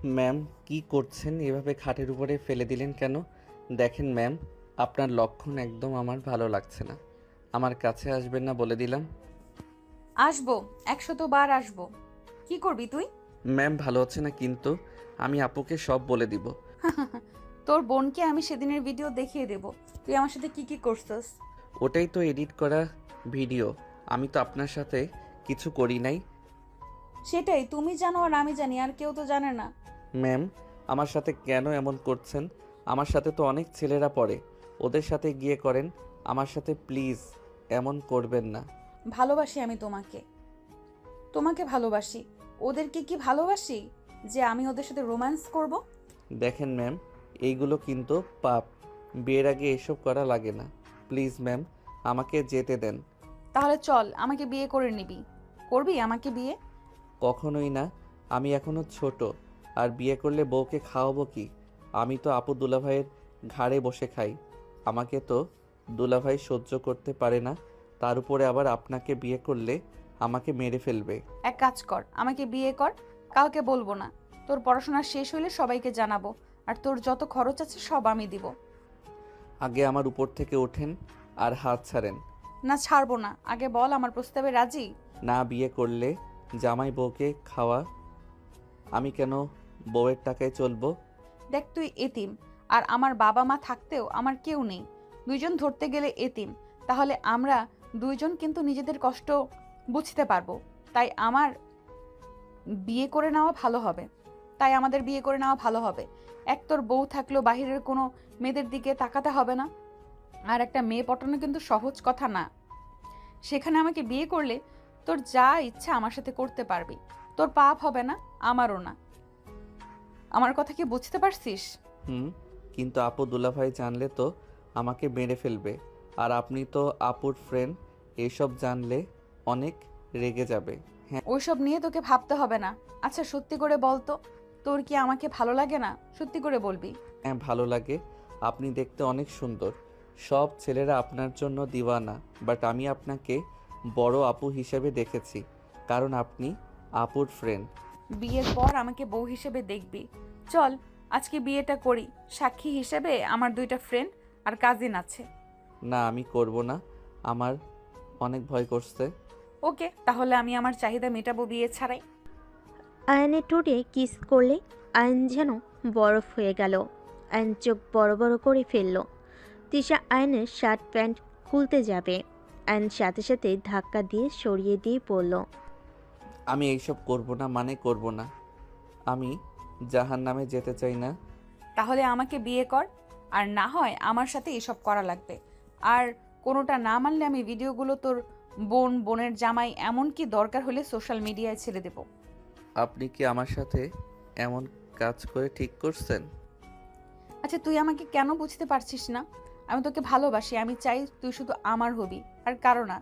Ma'am, কি করছেন? এভাবে খাটের উপরে ফেলে দিলেন কেন? দেখেন ম্যাম, আপনার লক্ষণ একদম আমার ভালো লাগছে না। আমার কাছে আসবেন না বলে দিলাম। আসবো, 100 বার আসবো। কি করবি তুই? ম্যাম ভালো হচ্ছে না কিন্তু। আমি আপুকে সব বলে দিব। তোর বোনকে আমি সেদিনের ভিডিও দেখিয়ে দেব তুই আমার সাথে কি কি করছস। ওটাই তো এডিট করা ভিডিও। আমি তো আপনার সাথে কিছু করি নাই। সেটাই তুমি জানো আর আমি জানি, আর কেউ তো জানে না। ম্যাম, আমার সাথে কেন এমন করছেন? আমার সাথে তো অনেক ছেলেরা পড়ে। ওদের সাথে গিয়ে করেন। আমার সাথে প্লিজ এমন করবেন না। ভালোবাসি আমি তোমাকে, তোমাকে ভালোবাসি। ওদেরকে কি ভালোবাসি যে আমি ওদের সাথে রোম্যান্স করব? দেখেন ম্যাম, এইগুলো কিন্তু পাপ। বিয়ের আগে এসব করা লাগে না। প্লিজ ম্যাম, আমাকে যেতে দেন। তাহলে চল, আমাকে বিয়ে করে নিবি। করবি আমাকে বিয়ে? কখনোই না। আমি এখনো ছোট। আর বিয়ে করলে বউকে খাওয়াবো কি? আমি তো আপু দুলাভাইয়ের ঘাড়ে বসে খাই। আমাকে তো দুলাভাই সহ্য করতে পারে না। তার উপরে আবার আপনাকে বিয়ে করলে আমাকে মেরে ফেলবে। এক কাজ কর, আমাকে বিয়ে কর। কাউকে বলবো না। তোর পড়াশোনা শেষ হইলে সবাইকে জানাবো। আর তোর যত খরচ আছে সব আমি দিব। আগে আমার উপর থেকে ওঠেন আর হাত ছাড়েন। না, ছাড়বো না। আগে বল, আমার প্রস্তাবে রাজি? না বিয়ে করলে জামাই বউকে খাওয়া। আমি কেন বউয়ের টাকায় চলবো? দেখ, তুই এতিম। আর আমার বাবা মা থাকতেও আমার কেউ নেই। দুইজন ধরতে গেলে এতিম। তাহলে আমরা দুইজন কিন্তু নিজেদের কষ্ট বুঝতে পারবো। তাই আমার বিয়ে করে নেওয়া ভালো হবে। তাই আমাদের বিয়ে করে নেওয়া ভালো হবে। এক, তোর বউ থাকলেও বাহিরের কোনো মেয়েদের দিকে তাকাতে হবে না। আর একটা মেয়ে পটানো কিন্তু সহজ কথা না। সেখানে আমাকে বিয়ে করলে তোর যা ইচ্ছা আমার সাথে করতে পারবি। তোর পাপ হবে না, আমারও না। আমার কথা কি বুঝতে পারছিস? হুম, কিন্তু আপু দুলাভাই জানলে তো আমাকে মেরে ফেলবে। আর আপনি তো আপুর ফ্রেন্ড, এসব জানলে অনেক রেগে যাবে। হ্যাঁ। ওইসব নিয়ে তোকে ভাবতে হবে না। আচ্ছা, সত্যি করে বল তো, তোর কি আমাকে ভালো লাগে না? সত্যি করে বলবি। হ্যাঁ ভালো লাগে। আপনি দেখতে অনেক সুন্দর। সব ছেলেরা আপনার জন্য দিওয়ানা। বাট আমি আপনাকে বড় আপু হিসেবে দেখেছি, কারণ আপনি আপুর ফ্রেন্ড। বিয়ের পর আমাকে বউ হিসেবে দেখবি। চল, আজকে বিয়েটা করি। সাক্ষী হিসেবে আমার দুইটা ফ্রেন্ড আর কাজিন আছে। না আমি করব না। আমার অনেক ভয় করছে। ওকে, তাহলে আমি আমার চাহিদা মেটাবো বিয়ে ছাড়াই। আয়নের ঠোঁটে কিস করলে আয়ন যেন বরফ হয়ে গেল। আয়ন চোখ বড় বড় করে ফেলল। তিশা আয়নের শার্ট প্যান্ট খুলতে যাবে। আয়ন সাথে সাথে ধাক্কা দিয়ে সরিয়ে দিয়ে পড়ল। আমি এইসব করব না, মানে করব না। আমি জাহান্নামে যেতে চাই না। তাহলে আমাকে বিয়ে কর। আর না হয় আমার সাথে এসব করা লাগবে। আর কোনোটা না মানলে আমি ভিডিওগুলো তোর বোনের জামাই, এমনকি দরকার হলে সোশ্যাল মিডিয়ায় ছেড়ে দেব। আপনি কি আমার সাথে এমন কাজ করে ঠিক করছেন? আচ্ছা, তুই আমাকে কেন বুঝতে পারছিস না? আমি তোকে ভালোবাসি। আমি চাই তুই শুধু আমার হবি, আর কারো না।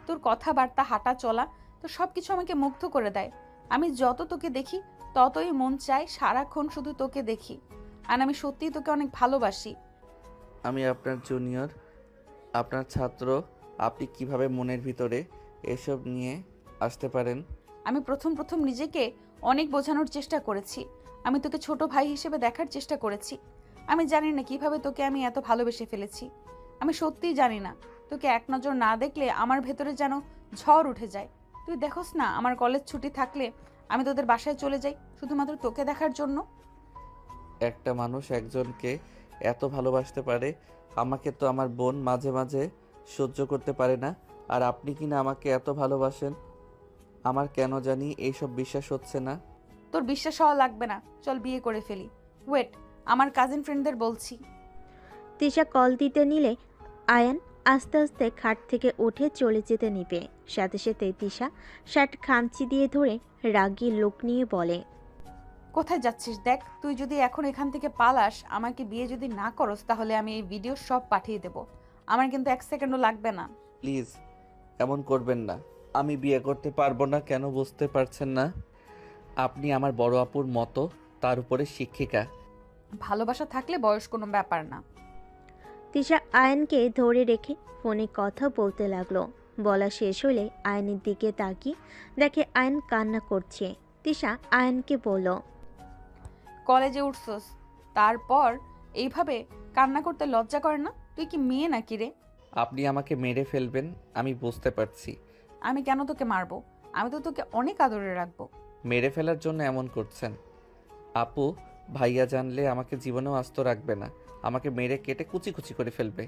তোর কথাবার্তা, হাঁটা চলা, তো সব কিছু আমাকে মুগ্ধ করে দেয়। আমি যত তোকে দেখি ততই মন চায় সারাক্ষণ শুধু তোকে দেখি। আর আমি সত্যিই তোকে অনেক ভালোবাসি। আমি আপনার জুনিয়র, আপনার ছাত্র। আপনি কিভাবে মনের ভিতরে এসব নিয়ে আসতে পারেন? আমি প্রথম প্রথম নিজেকে অনেক বোঝানোর চেষ্টা করেছি। আমি তোকে ছোট ভাই হিসেবে দেখার চেষ্টা করেছি। আমি জানি না কিভাবে তোকে আমি এত ভালোবেসে ফেলেছি। আমি সত্যিই জানি না। তোকে এক নজর না দেখলে আমার ভেতরে যেন ঝড় উঠে যায়। তুই দেখোস না, আমার কলেজ ছুটি থাকলে আমি তোদের বাসায় চলে যাই শুধুমাত্র তোকে দেখার জন্য। একটা মানুষ একজনকে এত ভালোবাসতে পারে? আমাকে তো আমার বোন মাঝে মাঝে সহ্য করতে পারে না। আর আপনি কি না আমাকে এত ভালোবাসেন? আমার কেন জানি এইসব বিশ্বাস হচ্ছে না। তোর বিশ্বাস হওয়া লাগবে না। চল বিয়ে করে ফেলি। ওয়েট, আমার কাজিন ফ্রেন্ডদের বলছি। তিশা কল দিতে নিলে আয়ান আস্তে আস্তে খাট থেকে উঠে চলে যেতে নিবে। সাথে সাথে তিশা শার্ট খামচি দিয়ে ধরে রাগী লোক নিয়ে বলে, কোথায় যাচ্ছিস? দেখ, তুই যদি এখন এখান থেকে পালাস, আমাকে বিয়ে যদি না করস, তাহলে আমি এই ভিডিও সব পাঠিয়ে দেব। আমার কিন্তু 1 সেকেন্ডও লাগবে না। প্লিজ এমন করবেন না। আমি বিয়ে করতে পারবো না কেন বুঝতে পারছেন না? আপনি আমার বড় আপুর মতো, তার উপরে শিক্ষিকা। ভালোবাসা থাকলে বয়স কোনো ব্যাপার না। তিশা আয়নকে ধরে রেখে ফোনে কথা বলতে লাগলো। বলা শেষ হলে আয়নের দিকে তাকিয়ে দেখে আয়ন কান্না করছে। তিশা আয়নকে বলল, কলেজে উঠছস, তারপর এইভাবে কান্না করতে লজ্জা করে না? তুই কি মেয়ে নাকি রে? আপনি আমাকে মেরে ফেলবেন আমি বুঝতে পারছি। আমি কেন তোকে মারবো? আমি তো তোকে অনেক আদরে রাখবো। মেরে ফেলার জন্য এমন করছেন? আপু, ভাইয়া জানলে আমাকে জীবনেও আস্ত রাখবে না, আমাকে মেরে কেটে কুচি কুচি করে ফেলবে।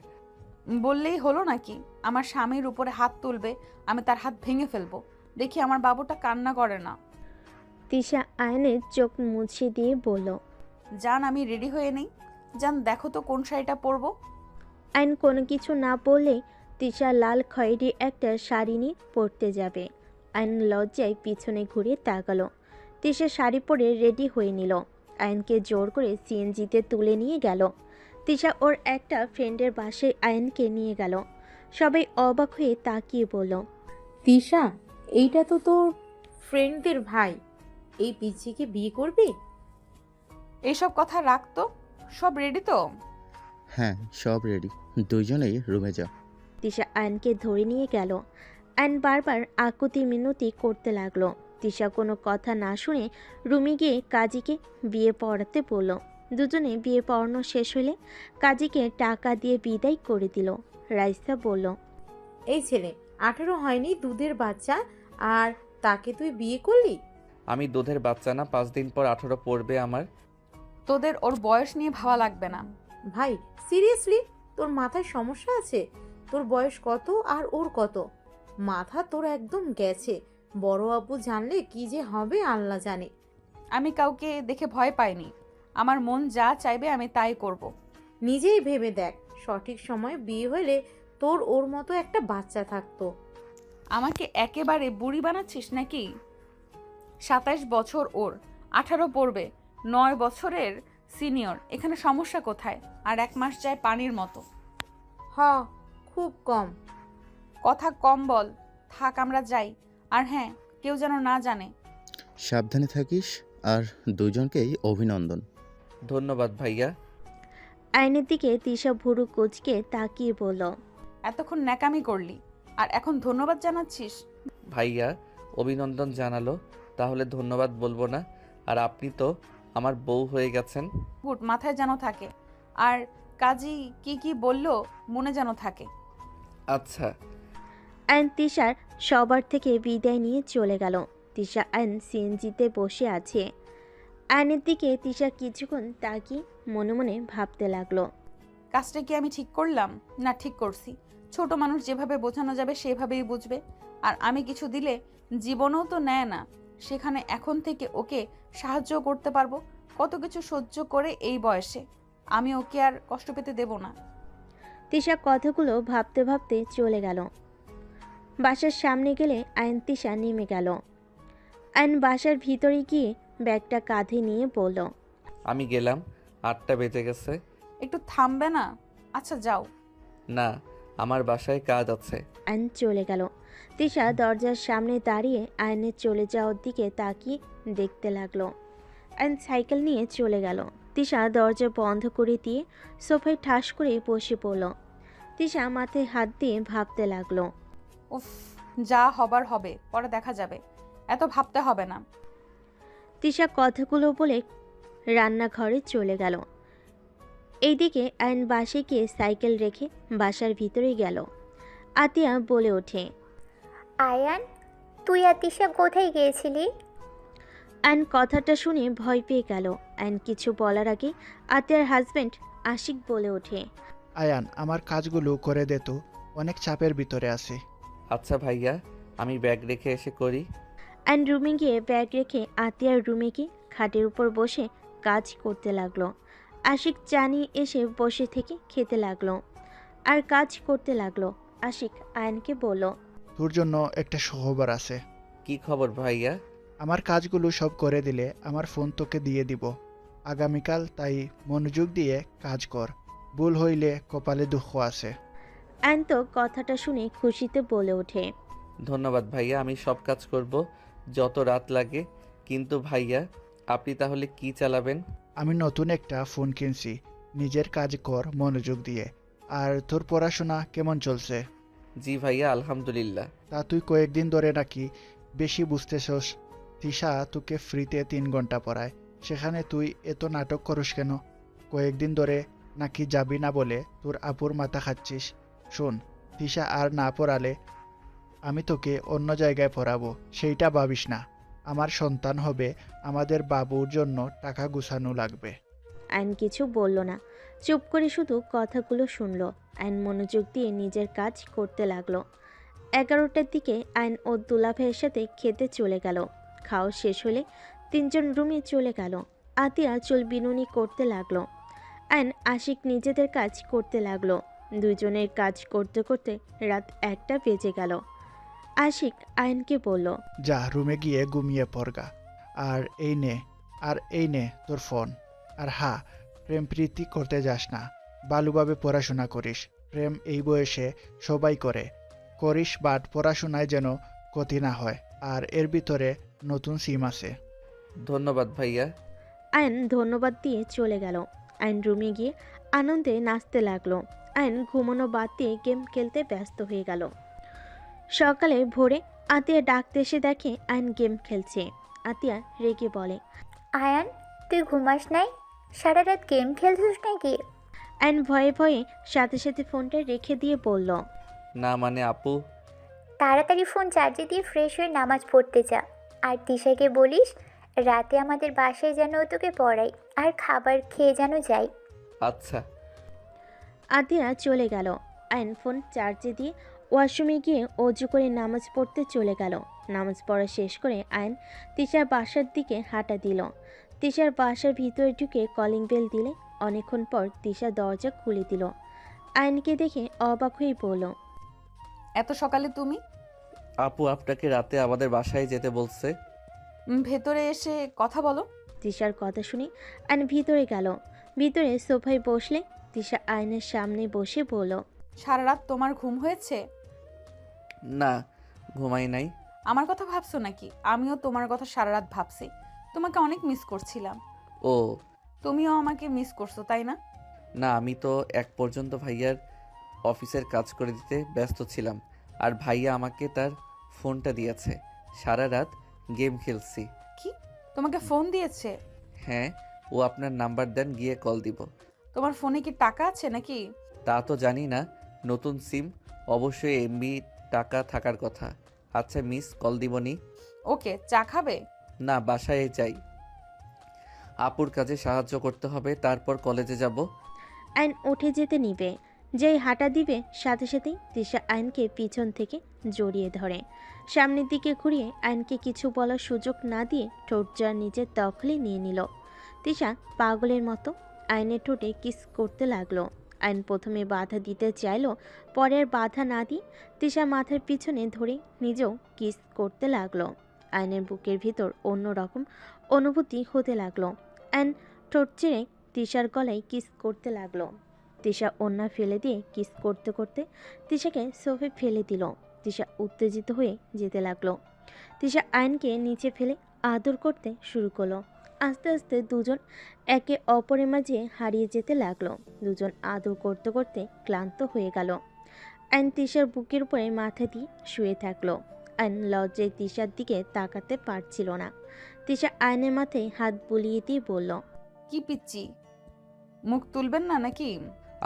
বললেই হলো নাকি? আমার স্বামীর উপরে হাত তুলবে, আমি তার হাত ভেঙে ফেলবো। দেখি আমার বাবুটা কান্না করে না। তিশা আয়নের চোখ মুছে দিয়ে বলল। জান, আমি রেডি হয়ে নেই। জান, দেখো তো কোন শাড়িটা পরবো। আয়ন কোনো কিছু না বললে তিশা লাল খয়েরি একটা শাড়ি নিয়ে পরতে যাবে। আয়ন লজ্জায় পিছনে ঘুরে তাকালো। তিশা শাড়ি পরে রেডি হয়ে নিল। আয়নকে জোর করে সিএনজিতে তুলে নিয়ে গেল। তিশা ওর একটা ফ্রেন্ডের বাসায় আয়নকে নিয়ে গেল। সবাই অবাক হয়ে তাকিয়ে বলল। তিশা, এইটা তো তোর ফ্রেন্ডদের ভাই। এই পিচ্চিকে বিয়ে করবি? এইসব কথা রাখতো। সব রেডি তো? হ্যাঁ, সব রেডি। দুইজনেই রুমে যাও। তিশা আয়নকে ধরে নিয়ে গেল। আয়ন বারবার আকুতি মিনতি করতে লাগলো। তিশা কোনো কথা না শুনে রুমে গিয়ে কাজীকে বিয়ে পড়াতে বলল। দুজনে বিয়ে পড়ানো শেষ হলে কাজীকে টাকা দিয়ে বিদায় করে দিল। রাইসা বলল। এই ছেলে 18 হয়নি, দুধের বাচ্চা, আর তাকে তুই বিয়ে করলি? আমি দুধের বাচ্চা না, 5 দিন পর 18 পড়বে আমার। তোদের ওর বয়স নিয়ে ভাবা লাগবে না। ভাই সিরিয়াসলি, তোর মাথায় সমস্যা আছে? তোর বয়স কত আর ওর কত? মাথা তোর একদম গেছে। বড় আব্বু জানলে কি যে হবে আল্লাহ জানে। আমি কাউকে দেখে ভয় পাইনি। আমার মন যা চাইবে আমি তাই করব। নিজেই ভেবে দেখ, সঠিক সময়ে বিয়ে হলে তোর ওর মতো একটা বাচ্চা থাকতো। আমাকে একেবারে বুড়ি বানাচ্ছিস নাকি? 27 বছর ওর, 18 পড়বে, 9 বছরের সিনিয়র। এখানে সমস্যা কোথায়? আর 1 মাস যায় পানির মতো। হ, খুব কম। কথা কম বল। থাক, আমরা যাই। আর হ্যাঁ, কেউ যেন না জানে। সাবধানে থাকিস, আর দুজনকেই অভিনন্দন। ধন্যবাদ ভাইয়া। আয়নের দিকে তিশা ভুরু কুচকে তাকিয়ে বলল। এতক্ষণ ন্যাকামি করলি, আর এখন ধন্যবাদ জানাচ্ছিস? ভাইয়া অভিনন্দন জানালো, তাহলে ধন্যবাদ বলবো না? আর আপনি তো আমার বউ হয়ে গেছেন। গুড, মাথায় যেন থাকে। আর কাজী কি কি বললো মনে যেন থাকে। আচ্ছা। আয়ন তিশার সবার থেকে বিদায় নিয়ে চলে গেল। তিশা আয়ন সিএনজিতে বসে আছে। আয়নের দিকে তিশা কিছুক্ষণ তাকিয়ে মনে মনে ভাবতে লাগলো। কাজটা কি আমি ঠিক করলাম? না ঠিক করছি। ছোট মানুষ যেভাবে বোঝানো যাবে সেভাবেই বুঝবে। আর আমি কিছু দিলে জীবনেও তো নেয় না, সেখানে এখন থেকে ওকে সাহায্য করতে পারবো। কত কিছু সহ্য করে এই বয়সে আমি ওকে আর কষ্ট পেতে দেব না। তিশা কথাগুলো ভাবতে ভাবতে চলে গেল। বাসার সামনে গেলে আয়ন তিশা নেমে গেল। আয়ন বাসার ভিতরে গিয়ে ব্যাগটা কাঁধে নিয়ে বলল। আমি গেলাম, 8টা বেজে গেছে। একটু থামবে না? আচ্ছা যাও। না, আমার বাসায় কাজ আছে। আয়ন চলে গেল। তিশা দরজার সামনে দাঁড়িয়ে আয়নের চলে যাওয়ার দিকে তাকিয়ে দেখতে লাগলো। আয়ন সাইকেল নিয়ে চলে গেল। তিশা দরজা বন্ধ করে দিয়ে সোফায় ঠাস করে বসে পড়ল। তিশা মাথায় হাত দিয়ে ভাবতে লাগলো। উফ, যা হবার হবে, পরে দেখা যাবে। এত ভাবতে হবে না। তিশা কথাগুলো বলে রান্নাঘরে চলে গেল। এইদিকে আয়ন বাসে গিয়ে সাইকেল রেখে বাসার ভিতরে গেল। আতিয়া বলে ওঠে। আয়ান, তুই আর তিশা কোথায় গিয়েছিলি? আয়ন কথাটা শুনে ভয় পেয়ে গেল। আয়ন কিছু বলার আগে আতিয়ার হাজবেন্ড আশিক বলে ওঠে। আয়ান, আমার কাজগুলো করে দে তো, অনেক চাপের ভিতরে আছি। আচ্ছা ভাইয়া, আমি ব্যাগ রেখে এসে করি। আয়ন রুমে গিয়ে ব্যাগ রেখে আতিয়ার রুমে গিয়ে খাটের উপর বসে কাজ করতে লাগলো। আশিক চা নিয়ে এসে বসে থেকে খেতে লাগলো আর কাজ করতে লাগলো। আশিক আয়নকে বলল। তোর জন্য একটা সুখবর আছে। কি খবর ভাইয়া? আমার কাজগুলো সব করে দিলে আমার ফোন তোকে দিয়ে দিব আগামীকাল, তাই মনোযোগ দিয়ে কাজ কর। ভুল হইলে কপালে দুঃখ আছে। আয়ন তো কথাটা শুনে খুশিতে বলে ওঠে। ধন্যবাদ ভাইয়া, আমি সব কাজ করব, যত রাত লাগে। কিন্তু ভাইয়া, আপনি তাহলে কি চালাবেন? আমি নতুন একটা ফোন কিনছি, নিজের কাজ কর মনোযোগ দিয়ে। আর তোর পড়াশোনা কেমন চলছে? জি ভাইয়া, আলহামদুলিল্লাহ। তা তুই কয়েকদিন ধরে নাকি বেশি বুঝতেছস। তিশা তোকে ফ্রিতে 3 ঘন্টা পড়ায়, সেখানে তুই এত নাটক করিস কেন? কয়েকদিন ধরে নাকি যাবি না বলে তোর আপুর মাথা খাচ্ছিস। শোন, তিশা আর না পড়ালে আমি তোকে অন্য জায়গায় পড়াবো, সেইটা ভাবিস না। আমার সন্তান হবে, আমাদের বাবুর জন্য টাকা গুছানো লাগবে। আইন কিছু বলল না, চুপ করে শুধু কথাগুলো শুনল। আইন মনোযোগ দিয়ে নিজের কাজ করতে লাগলো। 11টার দিকে আইন ও দুলাভাইয়ের সাথে খেতে চলে গেল। খাওয়া শেষ হলে তিনজন রুমে চলে গেল। আতিয়া চুল বিনুনি করতে লাগলো। আইন আশিক নিজেদের কাজ করতে লাগলো। দুজনের কাজ করতে করতে রাত 1টা বেজে গেল। আশিক আইনকে বলল, যা রুমে গিয়ে ঘুমিয়ে পড়গা। আর এই নে তোর ফোন। আর হ্যাঁ, প্রেম প্রীতি করতে যাস না, ভালোভাবে পড়াশোনা করিস। প্রেম এই বয়সে সবাই করিস, বাট পড়াশোনায় যেন ক্ষতি না হয়। আর এর ভিতরে নতুন সিম আছে। ধন্যবাদ ভাইয়া। আইন ধন্যবাদ দিয়ে চলে গেল। আইন রুমে গিয়ে আনন্দে নাচতে লাগলো। আইন ঘুমানো বাদ দিয়ে গেম খেলতে ব্যস্ত হয়ে গেল। সকালে ভোরে আতিয়া ডাকতে এসে দেখে আইন গেম খেলছে। আতিয়া রেগে বলে, আয়ান, তুই ঘুমাস নাই? সারা রাত গেম খেলছিস নাকি? আইন ভয়ে ভয়ে সাথে সাথে ফোনটা রেখে দিয়ে বলল, না মানে আপু, তাড়াতাড়ি ফোন চার্জে দিয়ে ফ্রেশ হয়ে নামাজ পড়তে যা। আর তিশাকে বলিস রাতে আমাদের বাসায় যেন ও তোকে পড়াই, আর খাবার খেয়ে যেন যাই। আচ্ছা। আতিয়া চলে গেল। আইন ফোন চার্জে দিয়ে ওয়াশরুমে গিয়ে অজু করে নামাজ পড়তে চলে গেল। নামাজ পড়া শেষ করে আইন তিশার বাসার দিকে হাঁটা দিল। তিশার বাসার ভিতরে ঢুকে কলিং বেল দিলে অনেকক্ষণ পর তিশা দরজা খুলে দিল। আইনকে দেখে অবাক হয়ে বলল, এত সকালে তুমি? আপু আপনাকে রাতে আমাদের বাসায় যেতে বলছে। ভেতরে এসে কথা বলো। তিশার কথা শুনে আইন ভিতরে গেল। ভিতরে সোফায় বসলে তিশা আইনের সামনে বসে বলল, সারা রাত তোমার ঘুম হয়েছে? না, ঘুমাই নাই। আমার কথা ভাবছো নাকি? আমিও তোমার কথা সারা রাত ভাবছি। তোমাকে অনেক মিস করছিলাম। ও তুমিও আমাকে মিস করছো, তাই না? না, আমি তো এক পর্যন্ত ভাইয়ার অফিসের কাজ করে দিতে ব্যস্ত ছিলাম। আর ভাইয়া আমাকে তার ফোনটা দিয়েছে। সারা রাত গেম খেলছি। কি, তোমাকে ফোন দিয়েছে? হ্যাঁ, ও আপনার নাম্বার দেন, গিয়ে কল দিব। তোমার ফোনে কি টাকা আছে নাকি? তা তো জানি না, নতুন সিম, অবশ্যই এমবি টাকা থাকার কথা। আচ্ছা মিস, কল দিবনি? ওকে, চা খাবে? না, বাসায় যাই, আপুর কাজে সাহায্য করতে হবে, তারপর কলেজে যাব। আইন উঠে যেতে নিবে। যেই হাঁটা দিবে সাথে সাথেই তিশা আইনকে পিছন থেকে জড়িয়ে ধরে। সামনের দিকে ঘুরিয়ে আইনকে কিছু বলার সুযোগ না দিয়ে ঠোঁটজোড়া নিজের দখলে নিয়ে নিল। তিশা পাগলের মতো আইনের ঠোঁটে কিস করতে লাগলো। আইন প্রথমে বাধা দিতে চাইলো, পরে আর বাধা না দিয়ে তিশা মাথার পিছনে ধরে নিজেও কিস করতে লাগলো। আইনের বুকের ভিতর অন্যরকম অনুভূতি হতে লাগলো। আইন ঠোঁট চেড়ে তিশার গলায় কিস করতে লাগলো। তিশা ওন্না ফেলে দিয়ে কিস করতে করতে তিশাকে সোফে ফেলে দিল। তিশা উত্তেজিত হয়ে যেতে লাগলো। তিশা আইনকে নিচে ফেলে আদর করতে শুরু করলো। আস্তে আস্তে দুজন একে অপরের মাঝে হারিয়ে যেতে লাগলো। দুজন আদর করতে করতে ক্লান্ত হয়ে গেল। আইন তিশার বুকের উপরে মাথা দিয়ে শুয়ে থাকলো। আইন লজ্জায় তিশার দিকে তাকাতে পারছিল না। তিশা আইনের মাথায় হাত বুলিয়ে দিয়ে বলল, কি পিচ্ছি, মুখ তুলবেন না নাকি?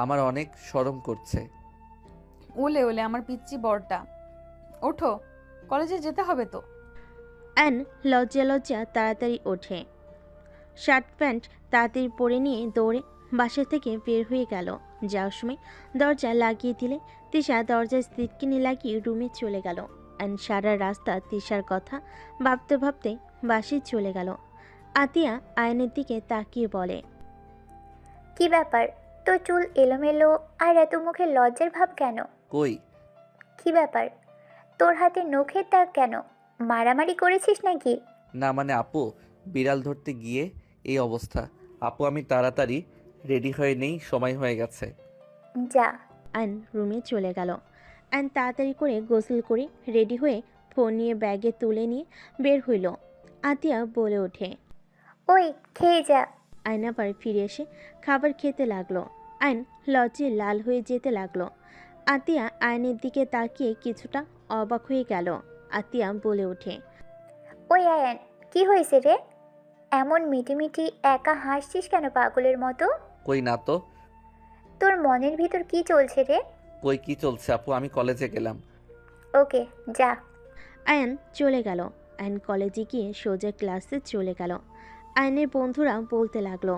আমার অনেক শরম করছে। ওলে ওলে আমার পিচ্ছি বড়টা, ওঠো, কলেজে যেতে হবে তো। অ্যান লজ্জা লজ্জা তাড়াতাড়ি ওঠে। শার্ট প্যান্ট তাড়াতাড়ি পরে নিয়ে দৌড়ে বাসা থেকে বের হয়ে গেল। যাওয়ার সময় দরজা লাগিয়ে দিলে তিশা দরজায় সিটকিনি লাগিয়ে রুমে চলে গেল। অ্যান সারা রাস্তা তিশার কথা ভাবতে ভাবতে বাসে চলে গেল। আতিয়া আয়নের দিকে তাকিয়ে বলে, কি ব্যাপার, তোর চুল এলোমেলো আর এত মুখে লজ্জার ভাব কেন? কই? কি ব্যাপার, তোর হাতে নখের দাগ কেন? মারামারি করেছিস নাকি? না মানে আপু, বিড়াল ধরতে গিয়ে এই অবস্থা। আপু আমি তাড়াতাড়ি রেডি হয়ে নেই, সময় হয়ে গেছে। যা। আয়ন রুমে চলে গেল। আয়ন তাড়াতাড়ি করে গোসল করে রেডি হয়ে ফোন নিয়ে ব্যাগে তুলে নিয়ে বের হইল। আতিয়া বলে ওঠে, ওই খেয়ে যা। আয়ন আবার ফিরে এসে খাবার খেতে লাগলো। আয়ন লজ্জে লাল হয়ে যেতে লাগলো। আতিয়া আয়নের দিকে তাকিয়ে কিছুটা অবাক হয়ে গেল। আতিয়া বলে ওঠে, ওই আয়ান, কি হয়েছে রে? এমন মিটিমিটি একা হাসছিস কেন পাগলের মতো? কই না তো। তোর মনের ভিতর কি চলছে রে? কই কি চলছে আপু, আমি কলেজে গেলাম। ওকে, যা। আয়ান চলে গেল। আয়ান কলেজে গিয়ে সোজা ক্লাসে চলে গেল। আয়ানের বন্ধুরা বলতে লাগলো,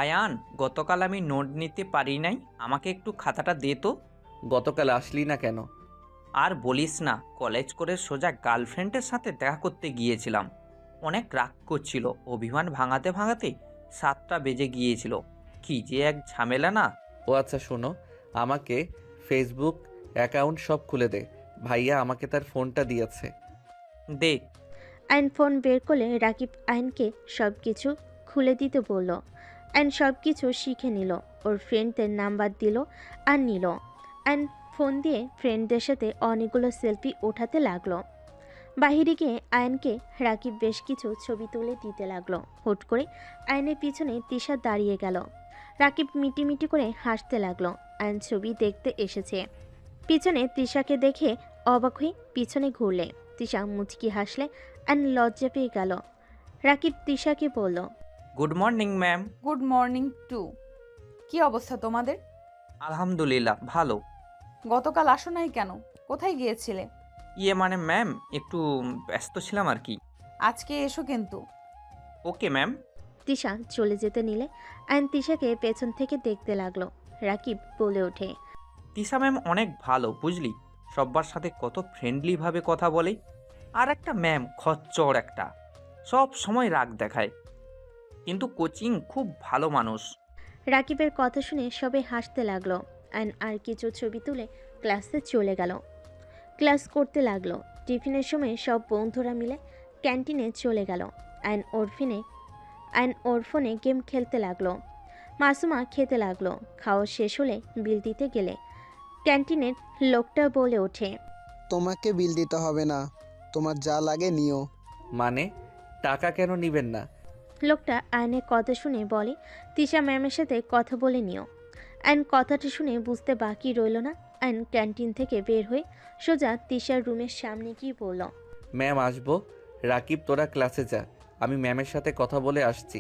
আয়ান, গতকাল আমি নোট নিতে পারি নাই, আমাকে একটু খাতাটা দে তো। গতকাল আসলি না কেন? আর বলিস না, কলেজ করে সোজা গার্লফ্রেন্ডের সাথে দেখা করতে গিয়েছিলাম। অনেক রাগ করছিল, অভিমান ভাঙাতে ভাঙাতে 7টা বেজে গিয়েছিল। কি যে এক ঝামেলা না। ও আচ্ছা শোনো, আমাকে ফেসবুক অ্যাকাউন্ট সব খুলে দে। ভাইয়া আমাকে তার ফোনটা দিয়েছে। দে। আয়ন ফোন বের করলে রাকিব আয়নকে সব কিছু খুলে দিতে বলল। আয়ন সব কিছু শিখে নিল, ওর ফ্রেন্ডদের নাম্বার দিল আর নিল। আয়ন ফোন দিয়ে ফ্রেন্ডদের সাথে অনেকগুলো সেলফি ওঠাতে লাগলো। বাহিরে গিয়ে আয়নকে রাকিব বেশ কিছু ছবি তুলে দিতে লাগলো। হুট করে আয়নের পিছনে তিশা দাঁড়িয়ে গেল। রাকিব মিটিমিটি করে হাসতে লাগলো। আয়ন ছবি দেখতে এসেছে। পিছনে তৃষাকে দেখে অবাক হয়ে পিছনে ঘুরলে তৃষা মুচকি হাসলে আয়ন লজ্জা পেয়ে গেল। রাকিব তৃষাকে বলল, good morning ma'am. Good morning to. কি অবস্থা তোমাদের? আলহামদুলিল্লাহ ভালো। গতকাল আসো নাই কেন? কোথায় গিয়েছিলে? মানে ম্যাম, একটু ব্যস্ত ছিলাম আর কি। আজকে এসো কিন্তু। Okay ma'am. তৃষা চলে যেতে নিলে আয়ন তৃষাকে পেছন থেকে দেখতে লাগলো। রাকিব বলে ওঠে, তিশা ম্যাম অনেক ভালো বুঝলি, সব্বার সাথে কত ফ্রেন্ডলিভাবে কথা বলে। আর একটা ম্যাম খচ্চর একটা, সব সময় রাগ দেখায়, কিন্তু কোচিং খুব ভালো মানুষ। রাকিবের কথা শুনে সবাই হাসতে লাগলো। আয়ন আর কিছু ছবি তুলে ক্লাসে চলে গেল। ক্লাস করতে লাগলো। টিফিনের সময় সব বন্ধুরা মিলে ক্যান্টিনে চলে গেল। আয়ন ওর ফোনে গেম খেলতে লাগলো। মাসুমা খেতে লাগলো। খাওয়া শেষ হলে বিল দিতে গেলে ক্যান্টিনের লোকটা বলে ওঠে, তোমাকে বিল দিতে হবে না, তোমার যা লাগে নিও। মানে টাকা কেন নিবেন না? লোকটা আয়নের কথা শুনে বলে, তৃষা ম্যামের সাথে কথা বলে নিও। আয়ন কথাটা শুনে বুঝতে বাকি রইল না। আয়ন ক্যান্টিন থেকে বের হয়ে সোজা তৃষার রুমের সামনে গিয়ে বলল, ম্যাম আসবো। রাকিব তোরা ক্লাসে যা, আমি ম্যামের সাথে কথা বলে আসছি।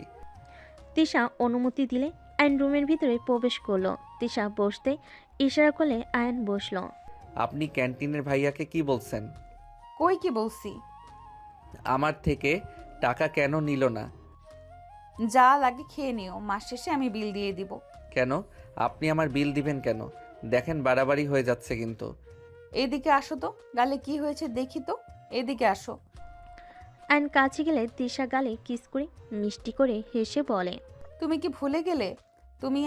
তৃষা অনুমতি দিলে আয়ন রুমের ভিতরে প্রবেশ করলো। তৃষা বসতে ইশারা করলে আয়ন বসলো। আপনি ক্যান্টিনের ভাইয়াকে কি বলছেন? কই কি বলছি? আমার থেকে টাকা কেন নিল না? যা লাগে খেয়ে নিও, মাস শেষে আমি বিল দিয়ে দিব। কেন আপনি আমার বিল দিবেন কেন? দেখেন বাড়াবাড়ি হয়ে যাচ্ছে কিন্তু। এদিকে আসো তো, গালে কি হয়েছে দেখি তো। এদিকে আসো। আয়ন কাছে গেলে তৃষা গালে কিস করে মিষ্টি করে হেসে বলে, তুমি কি ভুলে গেলে তুমি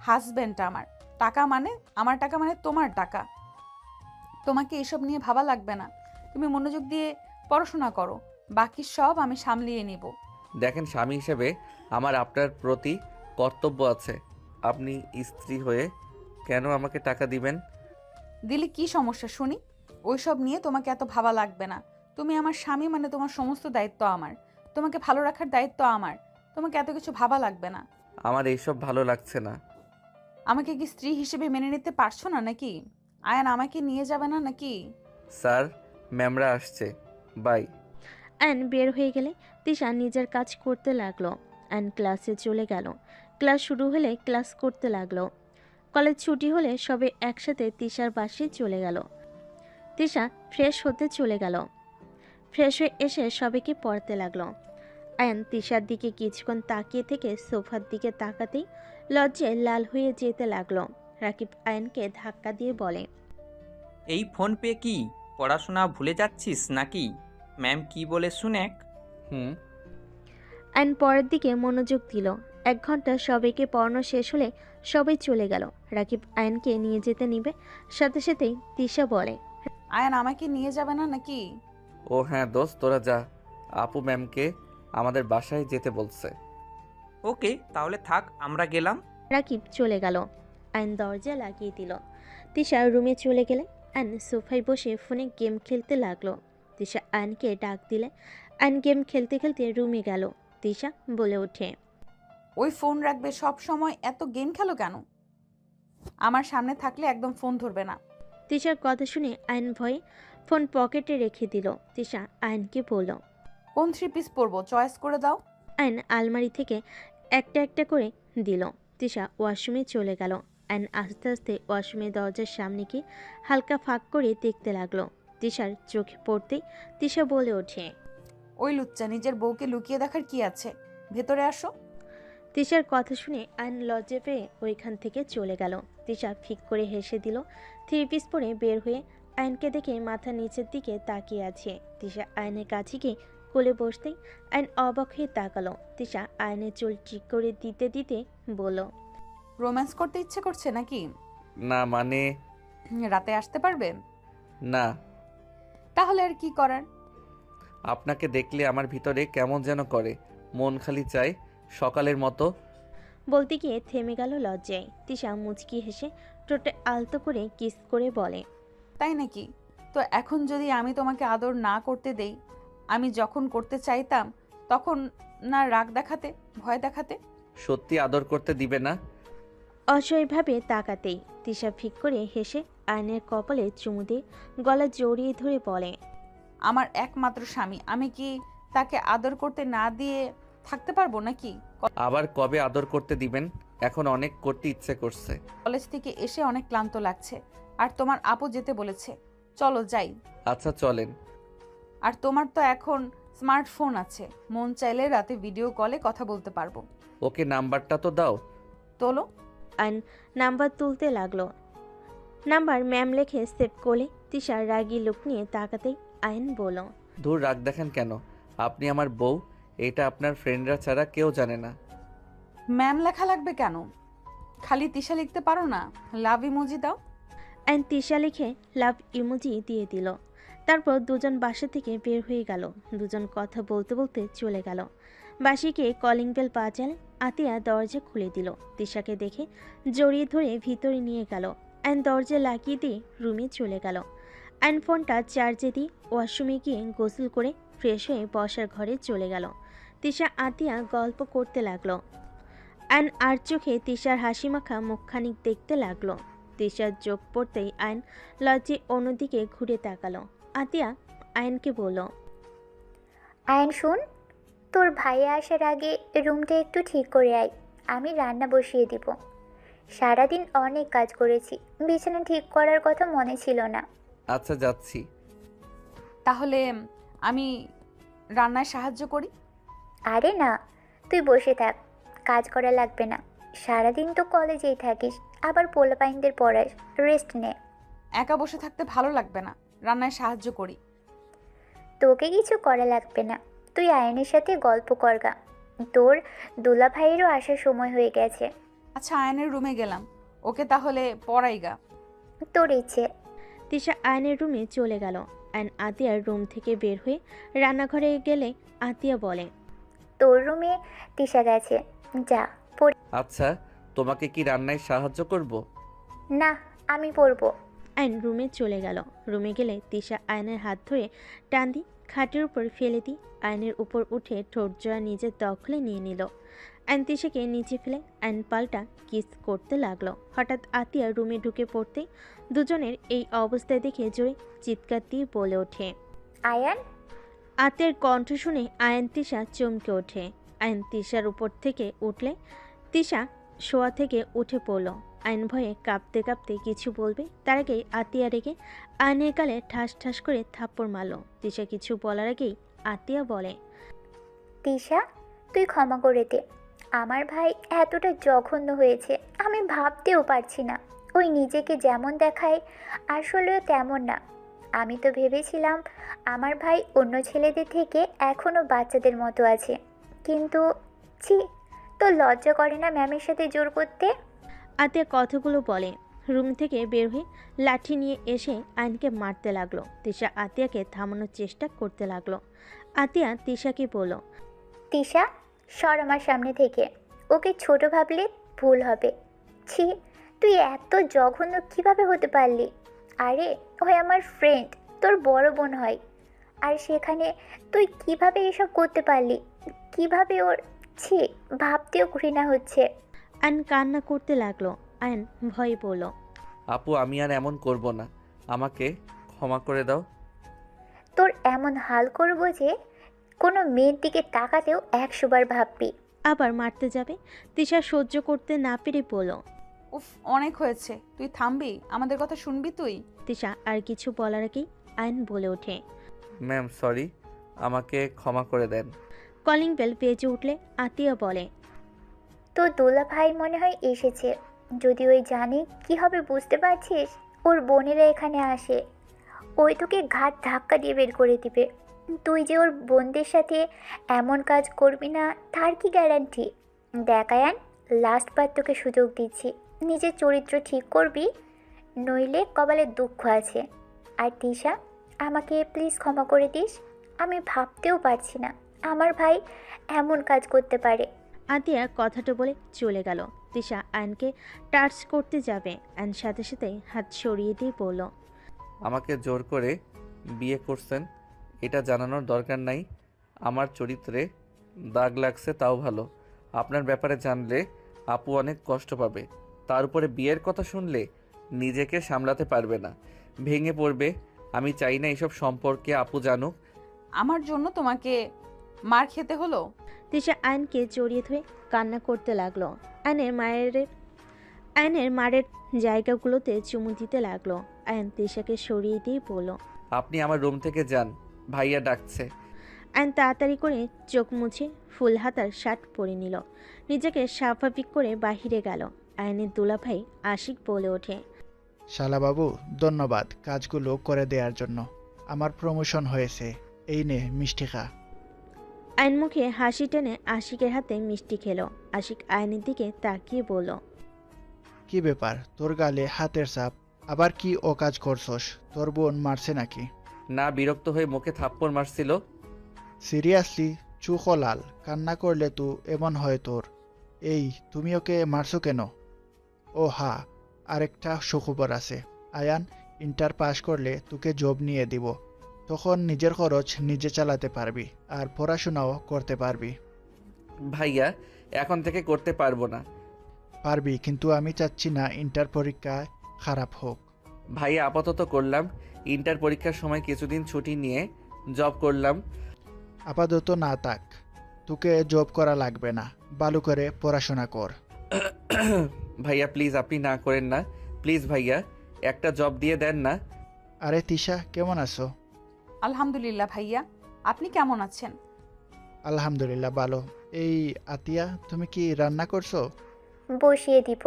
হাজবেন্ড আমার? টাকা মানে আমার টাকা, মানে তোমার টাকা। তোমাকে এসব নিয়ে ভাবা লাগবে না। তুমি মনোযোগ দিয়ে পড়াশোনা করো, বাকি সব আমি সামলিয়ে নিব। দেখেন স্বামী হিসেবে আমার আপনার প্রতি কর্তব্য আছে। আপনি স্ত্রী হয়ে কেন আমাকে টাকা দিবেন? দিলে কি সমস্যা শুনি? ওইসব নিয়ে তোমাকে এত ভাবা লাগবে না। তুমি আমার স্বামী, মানে তোমার সমস্ত দায়িত্ব আমার। তোমাকে ভালো রাখার দায়িত্ব আমার। তোমাকে এত কিছু ভাবা লাগবে না। আমার এইসব ভালো লাগছে না। আমাকে কি স্ত্রী হিসেবে মেনে নিতে পারছো না নাকি? আয়ান আমাকে নিয়ে যাবে না নাকি? স্যার, ম্যামরা আসছে, বাই। আয়ন বের হয়ে গেলে তৃষা নিজের কাজ করতে লাগলো। আয়ন ক্লাসে চলে গেল। ক্লাস শুরু হলে ক্লাস করতে লাগলো। কলেজ ছুটি হলে সবে একসাথে তৃষার বাসায় চলে গেল। তৃষা ফ্রেশ হতে চলে গেল। ফ্রেশ হয়ে এসে সবাইকে পড়তে লাগলো। আয়ন তৃষার দিকে কিছুক্ষণ তাকিয়ে থেকে সোফার দিকে তাকাতেই লজ্জায় লাল হয়ে যেতে লাগলো। রাকিব আয়নকে ধাক্কা দিয়ে বলে, এই ফোন পে কি পড়াশোনা ভুলে যাচ্ছিস নাকি? ম্যাম কি বলে শুনেক। হুম। আয়ন পরের দিকে মনোযোগ দিল। 1 ঘন্টা সবাইকে পড়ানো শেষ হলে সবাই চলে গেল। রাকিব আয়নকে নিয়ে যেতে নিবে, সাথে সাথেই তৃষা বলে, আয়ান আমাকে নিয়ে যাবে না নাকি? ও হ্যাঁ দোস্ত, তোরা যা, আপু ম্যামকে আমাদের বাসায় যেতে বলছে। ওকে তাহলে থাক, আমরা গেলাম। রাকিব চলে গেল। আয়ন দরজা লাগিয়ে দিল। তৃষা রুমে চলে গেলে আয়ন সোফায় বসে ফোনে গেম খেলতে লাগলো। তৃষা আয়নকে ডাক দিলে আয়ন গেম খেলতে খেলতে রুমে গেল। তৃষা বলে ওঠে, ওই ফোন রাখবে, সব সময় এত গেম খেলো কেন? আমার সামনে থাকলে একদম ফোন ধরবে না। তৃষার কথা শুনে আয়ন ভয়ে ফোন পকেটে রেখে দিল। তৃষা আয়নকে বলল, কোন 3 পিস পরবো চয়েস করে দাও। আয়ন আলমারি থেকে একটা একটা করে দিল। তিশা ওয়াশরুমে চলে গেল। আয়ন আস্তে আস্তে ওয়াশরুমের দরজার সামনে গিয়ে হালকা ফাঁক করে দেখতে লাগলো। তিশার চোখে পড়তেই তিশা বলে ওঠে, ওই লুচ্চা, নিজের বউকে লুকিয়ে দেখার কি আছে, ভেতরে আসো। তিশার কথা শুনে আয়ন লজ্জা পেয়ে ওইখান থেকে চলে গেল। তিশা ফিক করে হেসে দিল। 3 পিস পরে বের হয়ে আয়নকে দেখে মাথা নিচের দিকে তাকিয়ে আছে। তিশা আয়নের কাছে গিয়ে কোলে বসতেই আয়ন অবাক হয়ে তাকালো। তিশা আয়নের চুল ঠিক করে দিতে দিতে বলল, রোম্যান্স করতে ইচ্ছে করছে নাকি? না মানে রাতে আসতে পারবে? না, তাহলে আর কি করার। আপনাকে দেখলে আমার ভিতরে কেমন যেন করে, মন খালি চায় সকালের মতো। বলতে গিয়ে থেমে গেল লজ্জায়। তিশা মুচকি হেসে ঠোঁটে আলতো করে কিস করে বলে, তাই নাকি? তো এখন যদি আমি তোমাকে আদর না করতে দেই, আমি যখন করতে চাইতাম তখন না রাগ দেখাতে, ভয় দেখাতে? সত্যি আদর করতে দিবে না? অসহায়ভাবে তাকাতেই তিশা ফিক করে হেসে আয়নের কপালে চুমু দিয়ে গলা জড়িয়ে ধরে বলে, আমার একমাত্র স্বামী, আমি কি তাকে আদর করতে না দিয়ে থাকতে পারবো নাকি? আবার কবে আদর করতে দিবেন? এখন অনেক করতে ইচ্ছে করছে। কলেজ থেকে এসে অনেক ক্লান্ত লাগছে, আর তোমার আপু যেতে বলেছে, চলো যাই। আচ্ছা চলেন। আর তোমার তো এখন স্মার্টফোন আছে, মন চাইলে রাতে ভিডিও কলে কথা বলতে পারবো। ওকে নাম্বারটা তো দাও। তোলো। আয়ন নাম্বার তুলতে লাগলো। নাম্বার ম্যাম লেখে সেভ করলে তিশার রাগী লুক নিয়ে তাকাতেই আয়ন বলল, দূর রাগ দেখেন কেন? আপনি আমার বউ, এটা আপনার ফ্রেন্ডরা ছাড়া কেউ জানে না। ম্যাম লেখা লাগবে কেন? খালি তিশা লিখতে পারো না? লাভ ইমোজি দাও। আয়ন তিশা লিখে লাভ ইমোজি দিয়ে দিল। তারপর দুজন বাসা থেকে বের হয়ে গেল। দুজন কথা বলতে বলতে চলে গেল। বাসিকে কলিং বেল বাজালে আতিয়া দরজা খুলে দিল। তিশাকে দেখে জড়িয়ে ধরে ভিতরে নিয়ে গেল। আয়ন দরজা লাগিয়ে দিয়ে রুমে চলে গেল। আয়ন ফোনটা চার্জে দিয়ে ওয়াশরুমে গিয়ে গোসল করে ফ্রেশ হয়ে বসার ঘরে চলে গেল। তিশা আতিয়া গল্প করতে লাগলো। আয়ন আর চোখে তিশার হাসিমাখা মুখখানিক দেখতে লাগলো। তিশার চোখ পড়তেই আয়ন লজ্জে অন্যদিকে ঘুরে তাকালো। আতিয়া আয়নকে বলল, আয়ন শোন, তোর ভাইয়া আসার আগে রুমটা একটু ঠিক করে আয়, আমি রান্না বসিয়ে দিব। সারাদিন অনেক কাজ করেছি, বিছানা ঠিক করার কথা মনে ছিল না। আচ্ছা যাচ্ছি। তাহলে আমি রান্নায় সাহায্য করি। আরে না, তুই বসে থাক, কাজ করা লাগবে না। সারাদিন তো কলেজেই থাকিস, আবার পোলাপাইনদের পড়াস, রেস্ট নে। একা বসে থাকতে ভালো লাগবে না, রান্নায় সাহায্য করি। তোকে কিছু করা লাগবে না, তুই আয়নের সাথে গল্প করগা। তোর দুলা ভাইয়েরও আসার সময় হয়ে গেছে। আচ্ছা আয়নের রুমে গেলাম, ওকে তাহলে পড়াইগা। তোর ইচ্ছে। তিশা আয়নের রুমে চলে গেল। আয়ন আতিয়ার রুম থেকে বের হয়ে রান্নাঘরে গেলে আতিয়া বলে, তোর রুমে তিশা গেছে, যা পড়। আচ্ছা, তোমাকে কি রান্নায় সাহায্য করব? না, আমি পড়বো। আয়ন রুমে চলে গেল। রুমে গেলে তিশা আয়নের হাত ধরে টান দিয়ে খাটের উপর ফেলে দিয়ে আয়নের উপর উঠে ঠোঁট জোড়া নিজের দখলে নিয়ে নিল। আয়ন তিশাকে নিচে ফেলে আয়ন পাল্টা কিস করতে লাগলো। হঠাৎ আতিয়া রুমে ঢুকে পড়তেই দুজনের এই অবস্থায় দেখে জোরে চিৎকার দিয়ে বলে ওঠে, আয়ান। আতিয়ার কণ্ঠ শুনে আয়ন তিশা চমকে ওঠে। আয়ন তিশার উপর থেকে উঠলে তিশা শোয়া থেকে উঠে পড়ল। আয়ন ভয়ে কাঁপতে কাঁপতে কিছু বলবে তার আগেই আতিয়া রেগে আয়নের গালে ঠাস ঠাস করে থাপ্পড় মারল। তিশা কিছু বলার আগেই আতিয়া বলে, তিশা, তুই ক্ষমা করে দে। আমার ভাই এতটা জঘন্য হয়েছে আমি ভাবতেও পারছি না। ওই নিজেকে যেমন দেখায় আসলেও তেমন না। আমি তো ভেবেছিলাম আমার ভাই অন্য ছেলেদের থেকে এখনও বাচ্চাদের মতো আছে, কিন্তু ছি, তোর লজ্জা করে না ম্যামের সাথে জোর করতে? আতিয়া কথাগুলো বলে রুম থেকে বের হয়ে লাঠি নিয়ে এসে আয়নকে মারতে লাগলো। তিশা আতিয়াকে থামানোর চেষ্টা করতে লাগলো। আতিয়া তিশাকে বলল, তিশা, সর আমার সামনে থেকে। ওকে ছোট ভাবলে ভুল হবে। ছি, তুই এত জঘন্য কিভাবে হতে পারলি? আরে ওই আমার ফ্রেন্ড, তোর বড় বোন হয়, আর সেখানে তুই কিভাবে এসব করতে পারলি? কিভাবে ওর, ছি, ভাবতেও ঘৃণা হচ্ছে। আয়ন কান্না করতে লাগলো। আয়ন ভয়ে বলল, আপু আমি আর এমন করব না, আমাকে ক্ষমা করে দাও। তোর এমন হাল করবো যে কোনো মেয়ের দিকে তাকাতেও 100 বার ভাববি। আবার মারতে যাবে। তিশা সহ্য করতে না পেরে বলল। উফ, অনেক হয়েছে, তুই থামবি? আমাদের কথা শুনবি তুই? তিশা আর কিছু বলার আগেই আয়ন বলে ওঠে। ম্যাম সরি, আমাকে ক্ষমা করে দেন। কলিং বেল বেজে উঠলে আতিয়া বলে। তো দোলা ভাই মনে হয় এসেছে। যদি ওই জানে কি হবে বুঝতে পারছিস? ওর বোনেরা এখানে আসে, ওই তোকে ঘাট ধাক্কা দিয়ে বের করে দিবে। তুই যে ওর বোনদের সাথে এমন কাজ করবি না তার কি গ্যারান্টি? দেখায়ান, লাস্ট বার তোকে সুযোগ দিচ্ছি, নিজের চরিত্র ঠিক করবি, নইলে কপালে দুঃখ আছে। আর তিশা, আমাকে প্লিজ ক্ষমা করে দিস। আমি ভাবতেও পারছি না আমার ভাই এমন কাজ করতে পারে। আতিয়া কথাটা বলে চলে গেল। তিশা আয়নকে টাচ করতে যাবে, আয়ন সাথে সাথে হাত সরিয়ে দিয়ে বলল। আমাকে জোর করে বিয়ে করছেন, এটা জানানোর দরকার নাই। আমার চরিত্রে দাগ লাগছে তাও ভালো। আপনার ব্যাপারে জানলে আপু অনেক কষ্ট পাবে। তার উপরে বিয়ের কথা শুনলে নিজেকে সামলাতে পারবে না, ভেঙে পড়বে। আমি চাই না এসব সম্পর্কে আপু জানুক। আমার জন্য তোমাকে মার খেতে হলো? তিশা আয়নকে জড়িয়ে ধরে কান্না করতে লাগলো। আয়নের মারের জায়গাগুলোতে চুমু দিতে লাগলো। আয়ন তিশাকে সরিয়ে দিয়ে বলল। আপনি আমার রুম থেকে যান, ভাইয়া ডাকছে। আয়ন তাড়াতাড়ি করে চোখ মুছে ফুল হাতার শার্ট পরে নিল, নিজেকে স্বাভাবিক করে বাহিরে গেল। আয়নের দুলাভাই আশিক বলে ওঠে। শালাবাবু, ধন্যবাদ কাজগুলো করে দেওয়ার জন্য। আমার প্রমোশন হয়েছে, এই নে মিষ্টি খা। আয়ন মুখে হাসি টেনে আশিকের হাতে মিষ্টি খেলো। আশিক আয়নের দিকে তাকিয়ে বলল। কি ব্যাপার, তোর গালে হাতের ছাপ? আবার কি ও কাজ করছস? তোর বোন মারছে নাকি? না, বিরক্ত হয়ে মুখে থাপ্পড় মারছিল। সিরিয়াসলি? চুখো লাল, কান্না করলে তো এমন হয় তোর। এই, তুমি ওকে মারছো কেন? ও হা, আরেকটা সুখবর আছে। আয়ান ইন্টার পাস করলে তোকে জব নিয়ে দিব। তখন নিজের খরচ নিজে চালাতে পারবি, আর পড়াশোনাও করতে পারবি। ভাইয়া এখন থেকে করতে পারবো না। পারবি, কিন্তু আমি চাচ্ছি না ইন্টার পরীক্ষায় খারাপ হোক। ভাইয়া আপাতত করলাম, ইন্টার পরীক্ষার সময় কিছুদিন ছুটি নিয়ে জব করলাম। আপাতত না থাক, তোকে জব করা লাগবে না, ভালো করে পড়াশোনা কর। ভাইয়া প্লিজ, আপনি না করেন না। প্লিজ ভাইয়া, একটা জব দিয়ে দেন না। আরে তিশা, কেমন আছো? আলহামদুলিল্লাহ ভাইয়া, আপনি কেমন আছেন? আলহামদুলিল্লাহ ভালো। এই আতিয়া, তুমি কি রান্না করছো? বসিয়ে দিব।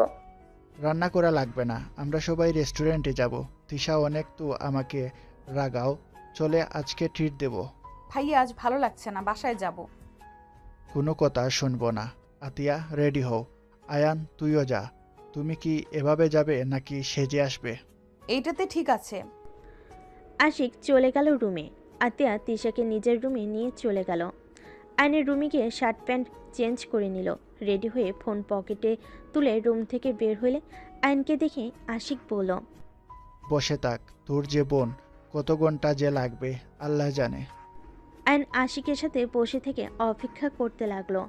রান্না করা লাগবে না, আমরা সবাই রেস্টুরেন্টে যাব। তিশা অনেক তো আমাকে রাগাও, চলে আজকে ট্রিট দেব। ভাইয়া আজ ভালো লাগছে না, বাসায় যাব। কোনো কথা শুনবো না। আতিয়া, রেডি হও। আয়ান, তুইও যা। তুমি কি এভাবে যাবে নাকি সেজে আসবে? এইটাতে ঠিক আছে। আশিক চলে গেল রুমে। আতিয়া তিশাকে নিজের রুমে নিয়ে চলে গেল। আয়নের রুমে গিয়ে শার্ট প্যান্ট চেঞ্জ করে নিল। রেডি হয়ে ফোন পকেটে তুলে রুম থেকে বের হলে আয়নকে দেখে আশিক বলল। বসে থাক, তোর যে বোন, কত ঘন্টা যে লাগবে আল্লাহ জানে। আয়ন আশিকের সাথে বসে থেকে অপেক্ষা করতে লাগলো।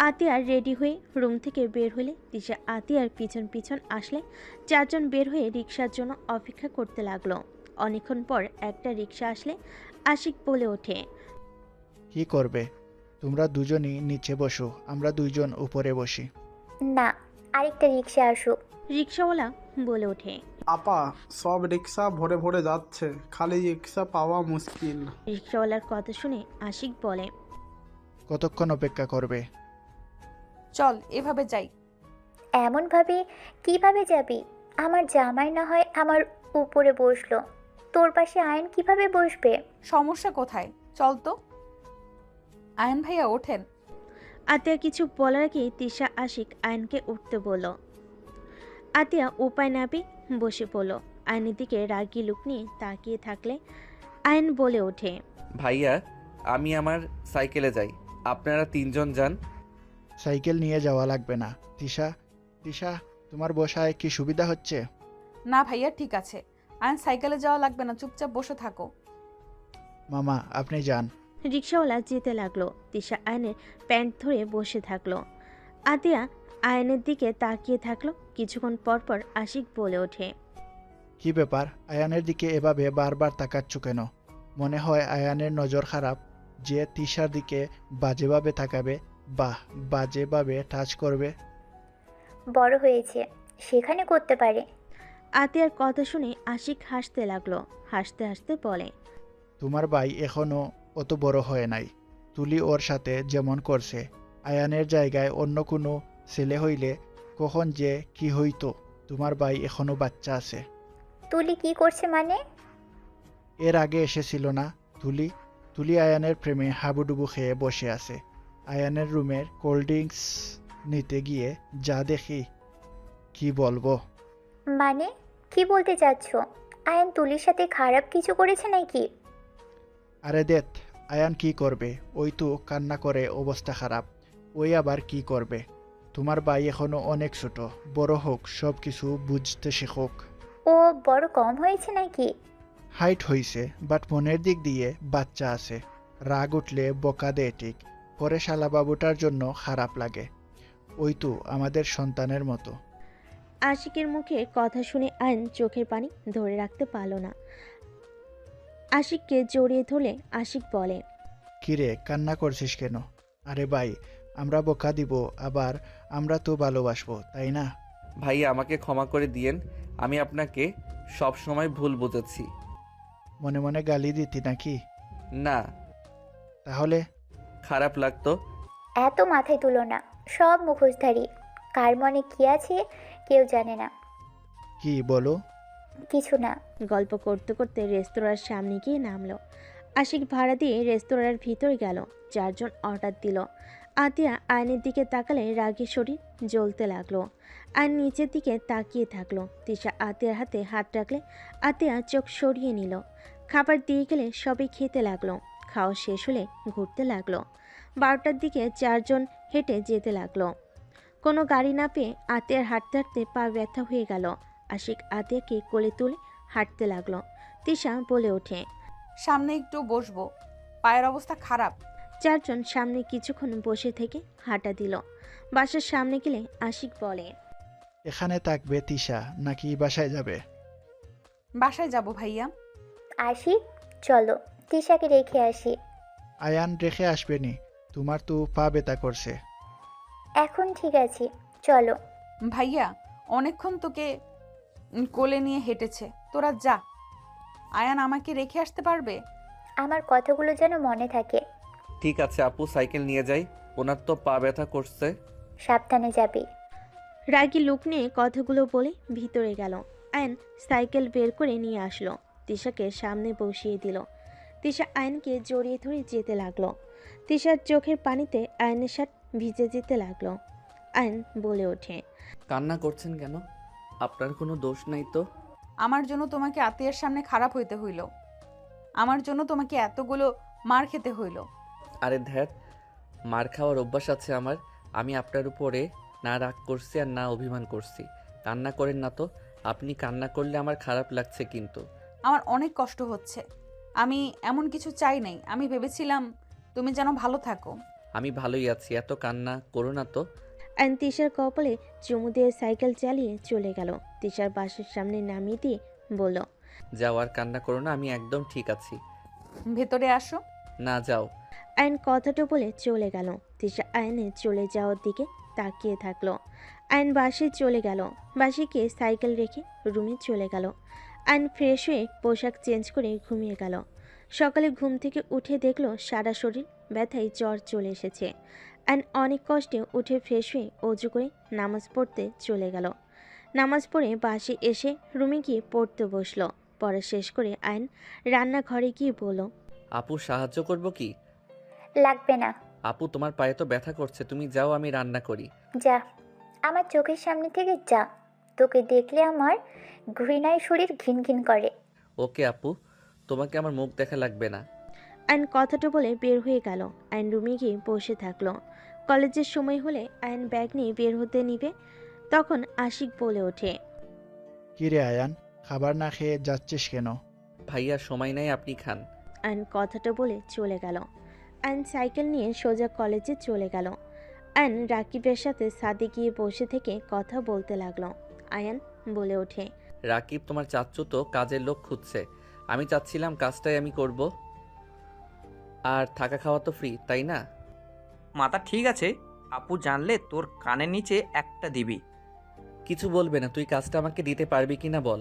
আতিয়ার রেডি হয়ে রুম থেকে বের হলে তিশা আতিয়ার পিছন পিছন আসলে চারজন বের হয়ে রিক্সার জন্য অপেক্ষা করতে লাগলো। অনেকক্ষণ পর একটা রিক্সা আসলে আশিক বলে ওঠে। কি করবে? তোমরা দুজনই নিচে বসো, আমরা দুইজন উপরে বসি। না, আরেকটা রিক্সা আসুক। রিক্সাওয়ালা বলে ওঠে। আপা, সব রিক্সা ভরে ভরে যাচ্ছে, খালি রিক্সা পাওয়া মুশকিল। রিক্সাওয়ালার কথা শুনে আশিক বলে। কতক্ষণ অপেক্ষা করবে? চল এভাবে যাই। এমনভাবে কিভাবে যাবি? আমার জামাই না হয় আমার উপরে বসলো, তোর পাশে আয়ন কিভাবে বসবে? সমস্যা কোথায়? চল তো। আয়ন ভাইয়া ওঠেন। আতিয়া কিছু বলার আগেই তিশা আশিক আয়নকে উঠতে বলল। আতিয়া উপায় না পেয়ে বসে পড়ল। আয়নের দিকে রাগি লুক নিয়ে তাকিয়ে থাকলে আয়ন বলে ওঠে। ভাইয়া আমি আমার সাইকেলে যাই, আপনারা তিনজন যান। সাইকেল নিয়ে যাওয়া লাগবে না। তিশা, তিশা, তোমার বসায় কি সুবিধা হচ্ছে? না ভাইয়া ঠিক আছে, আয়ন সাইকেলে যাওয়া লাগবে না, চুপচাপ বসে থাকো। মামা, আপনি যান। রিক্সাওয়ালা যেতে লাগলো। তিশা আয়নের প্যান্ট ধরে বসে থাকলো। আতিয়া আয়নের দিকে তাকিয়ে থাকলো। কিছুক্ষণ পর পর আশিক বলে ওঠে। কি ব্যাপার, আয়ানের দিকে এভাবে বারবার তাকাচ্ছ কেন? মনে হয় আয়ানের নজর খারাপ? যে তিশার দিকে বাজেভাবে তাকাবে, বাজেভাবে টাচ করবে? বড় হয়েছে, সেখানে করতে পারে। আতিয়ার কথা শুনে আশিক হাসতে লাগলো। হাসতে হাসতে বলে, তোমার ভাই এখনো অত বড় হয় নাই। তুলি ওর সাথে যেমন করছে, আয়ানের জায়গায় অন্য কোনো ছেলে হইলে কখন যে কি হইতো। তোমার ভাই এখনো বাচ্চা আছে। তুলি কি করছে মানে? এর আগে এসেছিল না তুলি? তুলি আয়ানের প্রেমে হাবুডুবু খেয়ে বসে আছে। আয়ানের রুমের কোল্ড ড্রিঙ্কস নিতে গিয়ে যা দেখি, কি বলবো। মানে কি বলতে চাচ্ছ? আয়ান তুলির সাথে খারাপ কিছু করেছে নাকি? আরে দেখ, আয়ান কি করবে? ওই তো কান্না করে অবস্থা খারাপ। ওই আবার কি করবে? তোমার ভাই এখনো অনেক ছোট, বড় হোক, সব কিছু বুঝতে শেখোক। ও বড় কম হয়েছে নাকি? হাইট হইছে, বাট মনের দিক দিয়ে বাচ্চা আছে। রাগ উঠলে বকা দেয় ঠিক, পরে শালাবাবুটার জন্য খারাপ লাগে। ওই তো আমাদের সন্তানের মতো। আশিকের মুখে কথা শুনে আয়ন চোখের পানি ধরে রাখতে পারল না। আশিককে জড়িয়ে ধরলে আশিক বলে, কিরে, কান্না করছিস কেন? আরে ভাই, আমরা বকা দিব, আবার আমরা তো ভালোবাসবো, তাই না? ভাইয়া আমাকে ক্ষমা করে দিয়েন, আমি আপনাকে সব সময় ভুল বুঝেছি। মনে মনে গালি দিতি নাকি? না, তাহলে? খারাপ লাগতো। এত মাথায় তুলো না, সব মুখোশধারী। কার মনে কি আছে কেউ জানে না। কি বলো? কিছু না। গল্প করতে করতে রেস্তোরাঁর সামনে গিয়ে নামলো। আশিক ভাড়া দিয়ে রেস্তোরাঁর ভিতরে গেল। 4 জন অর্ডার দিল। আতিয়া আয়নের দিকে তাকালে রাগী শরীর জ্বলতে লাগলো। আয়ন নিচের দিকে তাকিয়ে থাকলো। তিশা আতিয়ার হাতে হাত রাখলে আতিয়া চোখ সরিয়ে নিল। খাবার দিয়ে গেলে সবাই খেতে লাগলো। খাওয়া শেষ হলে ঘুরতে লাগলো। 12টার দিকে 4 জন হেঁটে যেতে লাগলো। কোনো গাড়ি না পেয়ে আতিয়ার হাঁটতে হাঁটতে পা ব্যথা হয়ে গেল। আশিক আতিয়াকে কোলে তুলে হাঁটতে লাগলো। তিশা বলে ওঠে, সামনে একটু বসবো, পায়ের অবস্থা খারাপ। 4 জন সামনে কিছুক্ষণ বসে থেকে হাঁটা দিল। বাসার সামনে গেলে আশিক বলে, এখানে থাকবে তিশা নাকি বাসায় যাবে? বাসায় যাব ভাইয়া। আসি, চলো তিশাকে রেখে আসি। আয়ান রেখে আসবেনি, তোমার তো পা ব্যথা করছে। এখন ঠিক আছে, চলো। ভাইয়া অনেকক্ষণ তোকে কোলে নিয়ে হেঁটেছে, তোরা যা। আয়ান আমাকে রেখে আসতে পারবে? আমার কথাগুলো যেন মনে থাকে। ঠিক আছে আপু, সাইকেল নিয়ে যাই, ওনার তো পা ব্যথা করছে। সাবধানে যাবি। রাগী লোক নিয়ে কথাগুলো বলে ভিতরে গেল। আয়ন সাইকেল বের করে নিয়ে আসলো। তিশাকে সামনে বসিয়ে দিল। তিশা আয়নকে জড়িয়ে ধরে যেতে লাগলো। তিশার চোখের পানিতে আয়নের শার্ট ভিজে যেতে লাগলো। আয়ন বলে ওঠে, কান্না করছেন কেন? আপনার কোনো দোষ নাই তো। আমার জন্য তোমাকে আত্মীয়ের সামনে খারাপ হইতে হইল, আমার জন্য তোমাকে এতগুলো মার খেতে হইল। আরে ধ্যাত, মার খাওয়ার অভ্যাস আছে আমার। আমি আপনার উপরে না রাগ করছি আর না অভিমান করছি। কান্না করেন না তো। আপনি কান্না করলে আমার খারাপ লাগছে কিন্তু। আমার অনেক কষ্ট হচ্ছে। আমি এমন কিছু চাই নাই, আমি ভেবেছিলাম তুমি যেন ভালো থাকো। আমি ভালোই আছি, এত কান্না করো না তো। আয়ন তিশার কপালে চুমু দিয়ে সাইকেল চালিয়ে চলে গেল। তিশার বাসের সামনে নামিয়ে দিয়ে বলল, যাও আর কান্না করো না, আমি একদম ঠিক আছি। ভেতরে আসো। না, যাও। আয়ন কথাটা বলে চলে গেল। তিশা আয়নের চলে যাওয়ার দিকে তাকিয়ে থাকলো। আয়ন বাসে চলে গেল। বাসে গিয়ে সাইকেল রেখে রুমে চলে গেল। আয়ন ফ্রেশ হয়ে পোশাক চেঞ্জ করে ঘুমিয়ে গেল। সকালে ঘুম থেকে উঠে দেখলো সারা শরীর ব্যথায় জ্বর চলে এসেছে। আয়ন অনেক কষ্টে উঠে ফ্রেশ হয়ে অজু করে নামাজ পড়তে চলে গেল। নামাজ পড়ে বাসে এসে রুমে গিয়ে পড়তে বসলো। পড়া শেষ করে আয়ন রান্নাঘরে গিয়ে বলল, আপু সাহায্য করব কি? লাগবে না। আপু তোমার পায়ে তো ব্যথা করছে, তুমি যাও, আমি রান্না করি। যা, আমার চোখের সামনে থেকে যা। তোকে দেখলে আমার ঘৃণায় শরীর ঘিন ঘিন করে। ওকে আপু, তোমাকে আমার মুখ দেখা লাগবে না। আয়ন কথাটা বলে বের হয়ে গেল। আয়ন রুমে গিয়ে বসে থাকলো। কলেজের সময় হলে আয়ন ব্যাগ নিয়ে বের হতে নিবে, তখন আশিক বলে ওঠে, কিরে আয়ান, খাবার না খেয়ে যাচ্ছিস কেন? ভাইয়া সময় নাই, আপনি খান। আয়ন কথাটা বলে চলে গেল। আয়ন সাইকেল নিয়ে সোজা কলেজে চলে গেল। আয়ন রাকিবের সাথে ছাদে গিয়ে বসে থেকে কথা বলতে লাগলো। আয়ন বলে ওঠে, রাকিব তোমার চাচ্চু তো কাজের লোক খুঁজছে, আমি চাচ্ছিলাম কাজটাই আমি করব। আর থাকা খাওয়া তো ফ্রি, তাই না? মাথা ঠিক আছে, আপু জানলে তোর কানের নিচে একটা দিবি। কিছু বলবে না, তুই কাজটা আমাকে দিতে পারবি কি না বল।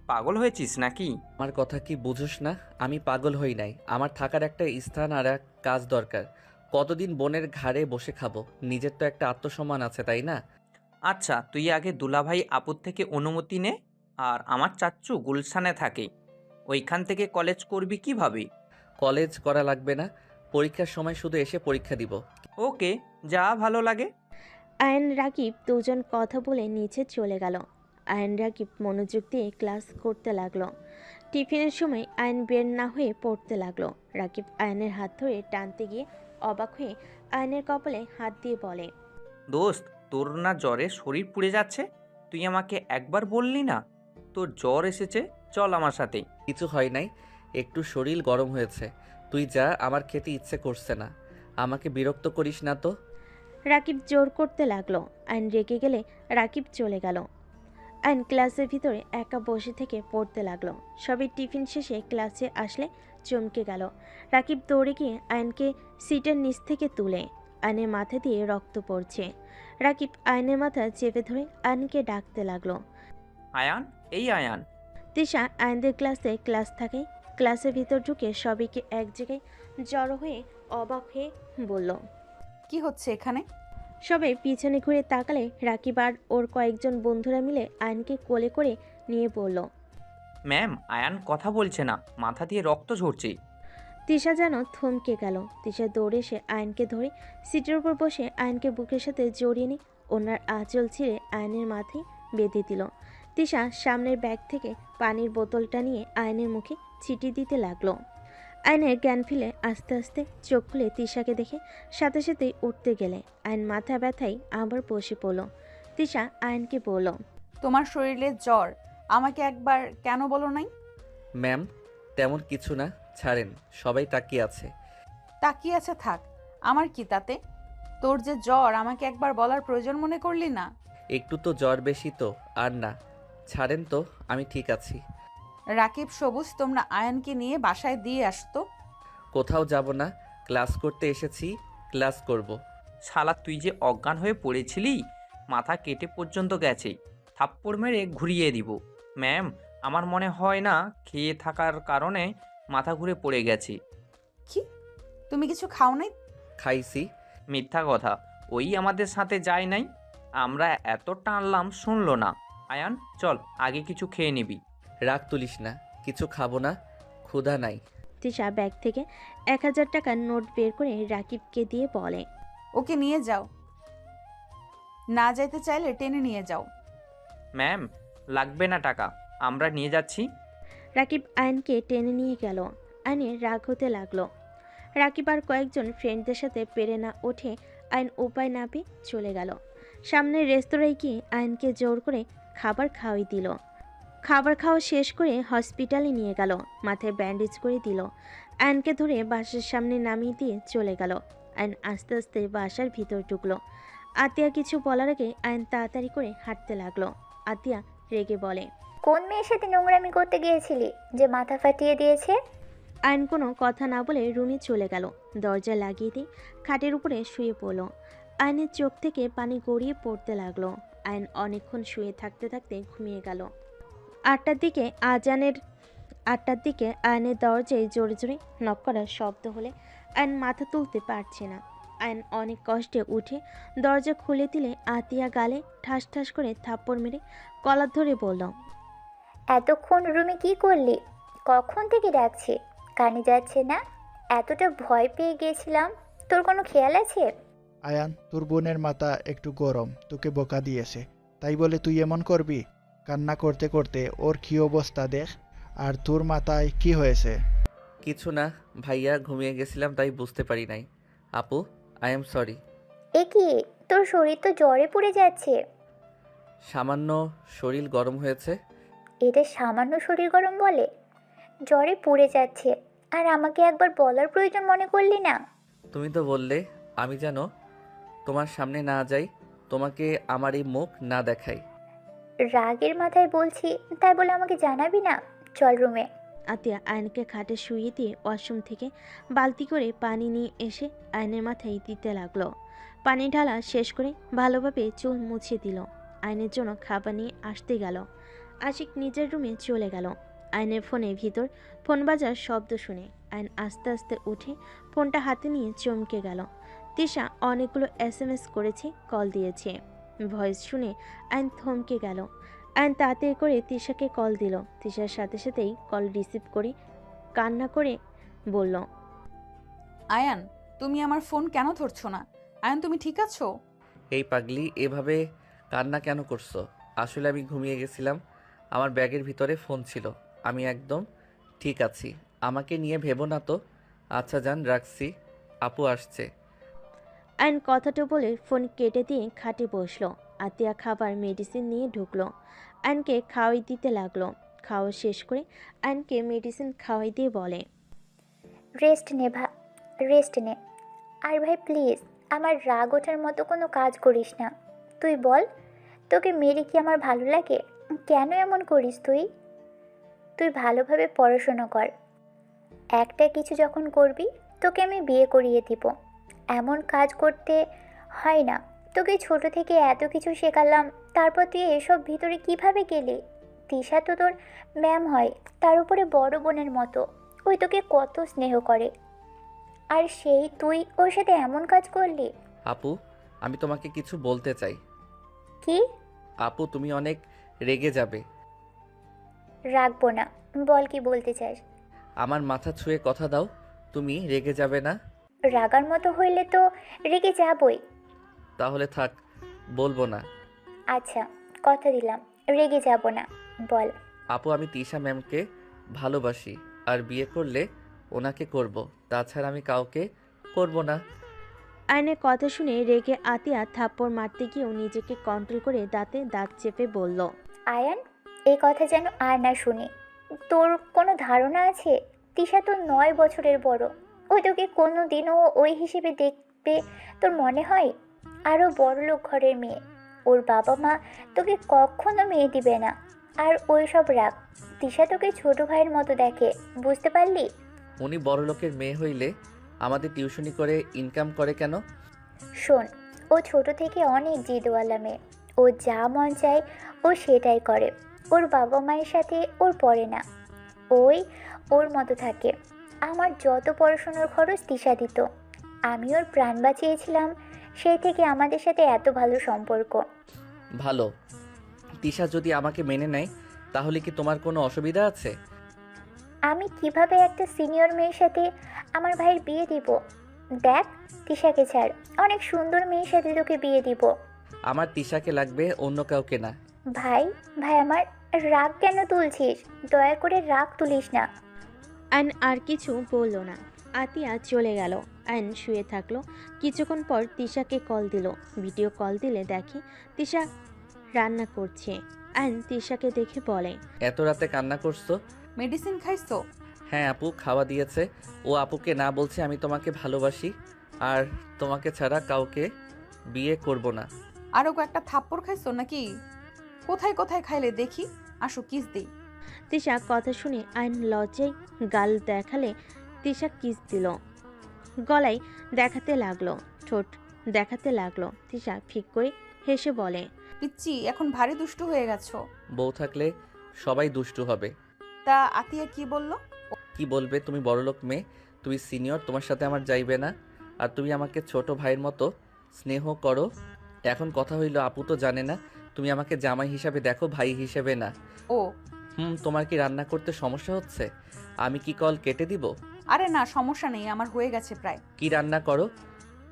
পাগল হয়েছিস নাকি? আমার কথা কি বুঝোস না? আমি পাগল হই নাই, আমার থাকার একটা স্থান আর এক কাজ দরকার। কতদিন বোনের ঘাড়ে বসে খাবো? নিজের তো একটা আত্মসম্মান আছে, তাই না? আচ্ছা, তুই আগে দুলাভাই আপুর থেকে অনুমতি নে। আর আমার চাচ্চু গুলশানে থাকে, ওইখান থেকে কলেজ করবি কিভাবে? কলেজ করা লাগবে না, পরীক্ষার সময় শুধু এসে পরীক্ষা দিব। ওকে, যা ভালো লাগে। আয়ন রাকিব দুজন কথা বলে নিচে চলে গেল। আয়ন রাকিব মনোযোগ দিয়ে ক্লাস করতে লাগলো। টিফিনের সময় আয়ন বের না হয়ে পড়তে লাগলো। রাকিব আয়নের হাত ধরে টানতে গিয়ে অবাক হয়ে আয়নের কপালে হাত দিয়ে বলে, দোস্ত, তোর না জ্বরে শরীর পুড়ে যাচ্ছে? তুই আমাকে একবার বললি না তোর জ্বর এসেছে? চল আমার সাথে। কিছু হয় নাই, একটু শরীর গরম হয়েছে। তুই যা, আমার খেতে ইচ্ছে করছে না। আমাকে বিরক্ত করিস না তো। রাকিব জোর করতে লাগলো। আয়ন রেগে গেলে রাকিব চলে গেল। আয়ন ক্লাসের ভিতরে একা বসে থেকে পড়তে লাগলো। সবাই টিফিন শেষে ক্লাসে আসলে চমকে গেল। রাকিব দৌড়ে গিয়ে আয়নকে সিটের নিচ থেকে তুলে। আয়নের মাথা দিয়ে রক্ত পড়ছে। রাকিব আয়নের মাথা চেপে ধরে আয়নকে ডাকতে লাগলো। আয়ান, এই আয়ান। তিশা আয়নদের ক্লাস থাকে। ক্লাসের ভিতর ঢুকে সবাইকে এক জায়গায় জড়ো হয়ে অবাক হয়ে বলল, কি হচ্ছে এখানে? সবাই পিছনে ঘুরে তাকালে রাকিব আর ওর কয়েকজন বন্ধুরা মিলে আয়নকে কোলে করে নিয়ে পড়ল। ম্যাম, আয়ান কথা বলছে না, মাথা দিয়ে রক্ত ঝরছে। তিশা যেন থমকে গেল। তিশা দৌড়ে এসে আয়নকে ধরে সিটের উপর বসে আয়নকে বুকের সাথে জড়িয়ে নিয়ে ওনার আঁচল ছিঁড়ে আয়নের মাথায় বেঁধে দিল। তিশা সামনের ব্যাগ থেকে পানির বোতলটা নিয়ে আয়নের মুখে ছিটি দিতে লাগলো। আয়নের জ্ঞান ফিরে আস্তে আস্তে চোখ খুলে তিশাকে দেখে সাথে সাথেই উঠতে গেলে আয়ন মাথা ব্যথায় আবার বসে পড়ল। তিশা আয়নকে বলল, তোমার শরীরে জ্বর, আমাকে একবার কেন বলো নাই? ম্যাম, তেমন কিছু না, ছাড়েন। সবাই তাকিয়ে আছে। তাকিয়ে আছে থাক, আমার কি তাতে? তোর যে জ্বর, আমাকে একবার বলার প্রয়োজন মনে করলি না? একটু তো জ্বর বেশি তো, আর না। ছাড়েন তো, আমি ঠিক আছি। রাকিব, সবুজ, তোমরা আয়ানকে নিয়ে বাসায় দিয়ে আসতো। কোথাও যাব না, ক্লাস করতে এসেছি, ক্লাস করব। শালা, তুই যে অজ্ঞান হয়ে পড়েছিলি, মাথা কেটে পর্যন্ত গেছে। থাপ্পড় মেরে ঘুরিয়ে দিব। ম্যাম, আমার মনে হয় না খেয়ে থাকার কারণে মাথা ঘুরে পড়ে গেছে। কি, তুমি কিছু খাও নাই? খাইছি। মিথ্যা কথা, ওই আমাদের সাথে যায় নাই। আমরা এত টানলাম, শুনলো না। আয়ান, চল, আগে কিছু খেয়ে নিবি। রাগ তুলিস না, কিছু খাবো না, ক্ষুধা নাই। তিশা ব্যাগ থেকে 1000 টাকার নোট বের করে রাকিবকে দিয়ে বলে, ওকে নিয়ে যাও, না যাইতে চাইলে টেনে নিয়ে যাও। ম্যাম, লাগবে না টাকা, আমরা নিয়ে যাচ্ছি। রাকিব আয়নকে টেনে নিয়ে গেল। আয়নের রাগ হতে লাগলো। রাকিব আর কয়েকজন ফ্রেন্ডদের সাথে পেরে না ওঠে আয়ন উপায় না পেয়ে চলে গেল। সামনের রেস্তোরাঁয় গিয়ে আয়নকে জোর করে খাবার খাওয়াই দিল। খাবার খাওয়া শেষ করে হসপিটালে নিয়ে গেল, মাথায় ব্যান্ডেজ করে দিল। আয়নকে ধরে বাসার সামনে নামিয়ে দিয়ে চলে গেল। আয়ন আস্তে আস্তে বাসার ভিতর ঢুকলো। আতিয়া কিছু বলার আগে আয়ন তাড়াতাড়ি করে হাঁটতে লাগলো। আতিয়া রেগে বলে, কোন মেয়ের সাথে নোংরামি করতে গিয়েছিলি যে মাথা ফাটিয়ে দিয়েছে? আয়ন কোনো কথা না বলে রুমে চলে গেল। দরজা লাগিয়ে দিয়ে খাটের উপরে শুয়ে পড়ল। আয়নের চোখ থেকে পানি গড়িয়ে পড়তে লাগলো। আয়ন অনেকক্ষণ শুয়ে থাকতে থাকতে ঘুমিয়ে গেল। 8টার দিকে আয়নের দরজায় জোরে জোরে নক করার শব্দ হলে আয়ন মাথা তুলতে পারছে না। আয়ন অনেক কষ্টে উঠে দরজা খুলে দিলে আতিয়া গালে ঠাস ঠাস করে থাপ্পড় মেরে কলার ধরে বলল, এতক্ষণ রুমে কি করলি? কখন থেকে ডাকছি, কানে যাচ্ছে না? এতটা ভয় পেয়ে গিয়েছিলাম, তোর কোনো খেয়াল আছে? আয়ান, তোর বোনের মাথা একটু গরম, তোকে বোকা দিয়েছে, তাই বলে তুই এমন করবি? কান্না করতে করতে ওর কী অবস্থা দেখ। আর তোর মাথায় কি হয়েছে? কিছু না ভাইয়া, ঘুমিয়ে গেছিলাম তাই বুঝতে পারি নাই। আপু, আই এম সরি। এ কি, তোর শরীর তো জ্বরে পুড়ে যাচ্ছে। সামান্য শরীর গরম হয়েছে। এটা সামান্য শরীর গরম বলে? জ্বরে পুড়ে যাচ্ছে আর আমাকে একবার বলার প্রয়োজন মনে করলি না? তুমি তো বললে আমি যেন তোমার সামনে না যাই, তোমাকে আমার এই মুখ না দেখাই। রাগের মাথায় বলছি, তাই বলে আমাকে জানাবি না? চল রুমে। আতিয়া আয়নকে খাটে শুইয়ে দিয়ে ওয়াশরুম থেকে বালতি করে পানি নিয়ে এসে আয়নের মাথায় দিতে লাগলো। পানি ঢালা শেষ করে ভালোভাবে চুল মুছিয়ে দিল। আয়নের জন্য খাবার নিয়ে আসতে গেল। আশিক নিজের রুমে চলে গেল। আয়নের ফোনের ভিতর ফোন বাজার শব্দ শুনে আয়ন আস্তে আস্তে উঠে ফোনটা হাতে নিয়ে চমকে গেল। তিশা অনেকগুলো SMS করেছে, কল দিয়েছে। ভয়েস শুনে আয়ন থমকে গেল। আয়ন তাড়াতাড়ি করে তিশাকে কল দিল। তিশার সাথে সাথেই কল রিসিভ করে কান্না করে বলল, আয়ান, তুমি আমার ফোন কেন ধরছো না? আয়ান, তুমি ঠিক আছো? এই পাগলি, এভাবে কান্না কেন করছো? আসলে আমি ঘুমিয়ে গেছিলাম। আমার ব্যাগের ভিতরে ফোন ছিল। আমি একদম ঠিক আছি। আমাকে নিয়ে ভেবো না তো। আচ্ছা জান, রাখছি। আপু আসছে। আয়ন কথাটা বলে ফোন কেটে দিয়ে খাটে বসলো। আতিয়া খাবার মেডিসিন নিয়ে ঢুকলো। আয়নকে খাওয়াই দিতে লাগলো। খাওয়া শেষ করে আয়নকে মেডিসিন খাওয়াই দিয়ে বলে, রেস্ট নে। আর ভাই প্লিজ আমার রাগ ওঠার মতো কোনো কাজ করিস না। তুই বল, তোকে মেরে কি আমার ভালো লাগে? কেন এমন করিস তুই? তুই ভালোভাবে পড়াশোনা কর। একটা কিছু যখন করবি তোকে আমি বিয়ে করিয়ে দিব। এমন কাজ করতে হয় না। তোকে ছোট থেকে এত কিছু শেখালাম, তারপর তুই এসব ভিতরে কিভাবে গেলি? তিশা তো তোর ম্যাম হয়, তার উপরে বড় বোনের মতো। ওই তোকে কত স্নেহ করে, আর সেই তুই ওর সাথে এমন কাজ করলি। আপু, আমি তোমাকে কিছু বলতে চাই। কি? আপু, তুমি অনেক রেগে যাবে। রাখবো না, বল কি বলতে চাস। আমার মাথা ছুঁয়ে কথা দাও, তুমি রেগে যাবে না। রাগার মতো হইলে তো রেগে যাবই। তাহলে থাক, বলবো না। আচ্ছা, কথা দিলাম রেগে যাব না, বল। আপু, আমি তিশা ম্যামকে ভালোবাসি, আর বিয়ে করলে ওনাকে করব। তাছাড়া আমি কাউকে করব না। আয়নের কথা শুনে রেগে আতিয়া থাপ্পড় মারতে গিয়েও নিজেকে কন্ট্রোল করে দাঁতে দাঁত চেপে বলল, আয়ান, এই কথা যেন আর না শুনি। তোর কোনো ধারণা আছে? তিশা তো 9 বছরের বড়। ওই তোকে কোনো দিনও ওই হিসেবে দেখবে তোর মনে হয়? আরও বড়লোক ঘরের মেয়ে। ওর বাবা মা তোকে কখনো মেয়ে দিবে না। আর ওই সব রাগ, তিশা তোকে ছোট ভাইয়ের মতো দেখে, বুঝতে পারলি? উনি বড় লোকের মেয়ে হইলে আমাদের টিউশনি করে ইনকাম করে কেন? শোন, ও ছোট থেকে অনেক জিদওয়ালা মেয়ে। ও যা মন চায় ও সেটাই করে। ওর বাবা মায়ের সাথে ওর পড়ে না, ওই ওর মতো থাকে। আমার যত পড়াশোনার খরচ তিশা দিত। আমি ওর প্রাণ বাঁচিয়েছিলাম, সেই থেকে আমাদের সাথে এত ভালো সম্পর্ক। ভালো। তিশা যদি আমাকে মেনে নেয় তাহলে কি তোমার কোনো অসুবিধা আছে? আমি কিভাবে একটা সিনিয়র মেয়ের সাথে আমার ভাইয়ের বিয়ে দিব? দেখ, তিশাকে ছাড়, অনেক সুন্দর মেয়ের সাথে তোকে বিয়ে দিব। আমার তিশাকে লাগবে, অন্য কাউকে না। ভাই, ভাই আমার, রাগ কেন তুলছিস? দয়া করে রাগ তুলিস না। আয়ন আর কিছু বলল না। আতিয়া চলে গেল। আয়ন শুয়ে থাকলো। কিছুক্ষণ পর তিশাকে কল দিল। ভিডিও কল দিলে দেখে তিশা রান্না করছে। আয়ন তিশাকে দেখে বলে, এত রাতে কান্না করছো? মেডিসিন খাইছো? হ্যাঁ আপু, খাওয়া দিয়েছে। ও আপুকে না বলছে আমি তোমাকে ভালোবাসি, আর তোমাকে ছাড়া কাউকে বিয়ে করব না। আরও কয়েকটা থাপ্পড় খাইছো নাকি? কোথায় কোথায় খাইলে দেখি, আসো কিস দিই। তিশা কথা শুনে আয়ন লজ্জায় গাল দেখালে তিশা কিস দিল। গলায় দেখাতে লাগলো, ঠোঁট দেখাতে লাগলো। তিশা ফিক করে হেসে বলে, পিচ্চি, এখন ভারী দুষ্টু হয়ে গেছো। বউ থাকলে সবাই দুষ্টু হবে। তা আতিয়া কি বললো? কি বলবে? তুমি বড়লোক মেয়ে, তুমি সিনিয়র, তোমার সাথে আমার যাইবে না। আর তুমি আমাকে ছোট ভাইয়ের মতো স্নেহ করো। এখন কথা হইল, আপু তো জানে না তুমি আমাকে জামাই হিসাবে দেখো, ভাই হিসেবে না। ও, তোমার কি রান্না করতে সমস্যা হচ্ছে? আমি কি কল কেটে দিব? আরে না, সমস্যা নেই, আমার হয়ে গেছে প্রায়। কি রান্না করো?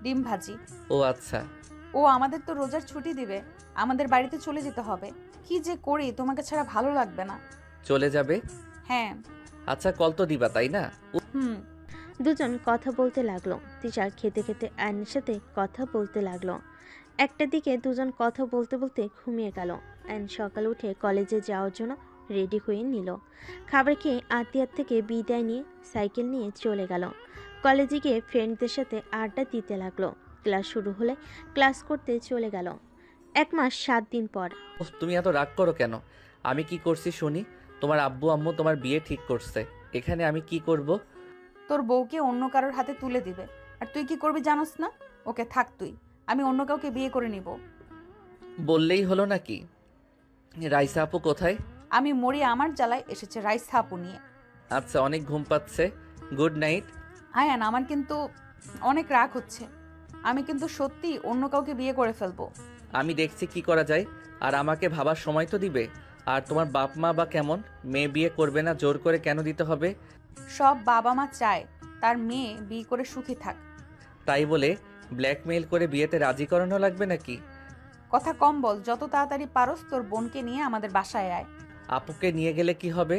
ডিম ভাজি। ও আচ্ছা। ও, আমাদের তো রোজার ছুটি দিবে, আমাদের বাড়িতে চলে যেতে হবে। কি যে করি, তোমাকে ছাড়া ভালো লাগবে না। চলে যাবে? হ্যাঁ। আচ্ছা, কল তো দিবা তাই না? হুম। দুজন কথা বলতে লাগলো। তিশা খেতে খেতে আয়নের সাথে কথা বলতে লাগলো। একটা দিকে দুজন কথা বলতে বলতে ঘুমিয়ে গেল। আয়ন সকালে উঠে কলেজে যাওয়ার জন্য রেডি হয়ে নিল। খাবার খেয়ে আতিয়ার থেকে বিদায় নিয়ে সাইকেল নিয়ে চলে গেল। কলেজে গিয়ে ফ্রেন্ডদের সাথে আড্ডা দিতে লাগলো। ক্লাস শুরু হলে ক্লাস করতে চলে গেল। 1 মাস 7 দিন পর। তুমি এত রাগ করো কেন? আমি কি করছি শুনি? তোমার আব্বু আম্মু তোমার বিয়ে ঠিক করছে, এখানে আমি কি করব? তোর বউকে অন্য কারোর হাতে তুলে দিবে। আর তুই কি করবি জানোস না? ওকে থাক তুই, আমি অন্য কাউকে বিয়ে করে নিব। বললেই হলো নাকি? রাইসা আপু কোথায়? আমি মরি আমার জ্বালায় এসেছে রাইসা আপু নিয়ে। আচ্ছা, অনেক ঘুম পাচ্ছে। Good night. আয়ান, আমার কিন্তু অনেক রাগ হচ্ছে। আমি কিন্তু সত্যি অন্য কাউকে বিয়ে করে ফেলবো। আমি দেখছি কি করা যায়। আর আমাকে ভাবার সময় তো দিবে। আর তোমার বাপ মা বা কেমন? মেয়ে বিয়ে করবে না, জোর করে কেন দিতে হবে? সব বাবা মা চায় তার মেয়ে বিয়ে করে সুখী থাক। তাই বলে ব্ল্যাকমেইল করে বিয়েতে রাজি করানো লাগবে নাকি? কথা কম বল, যত তাড়াতাড়ি পারস তোর বোনকে নিয়ে আমাদের বাসায় আয়। আপুকে নিয়ে গেলে কি হবে?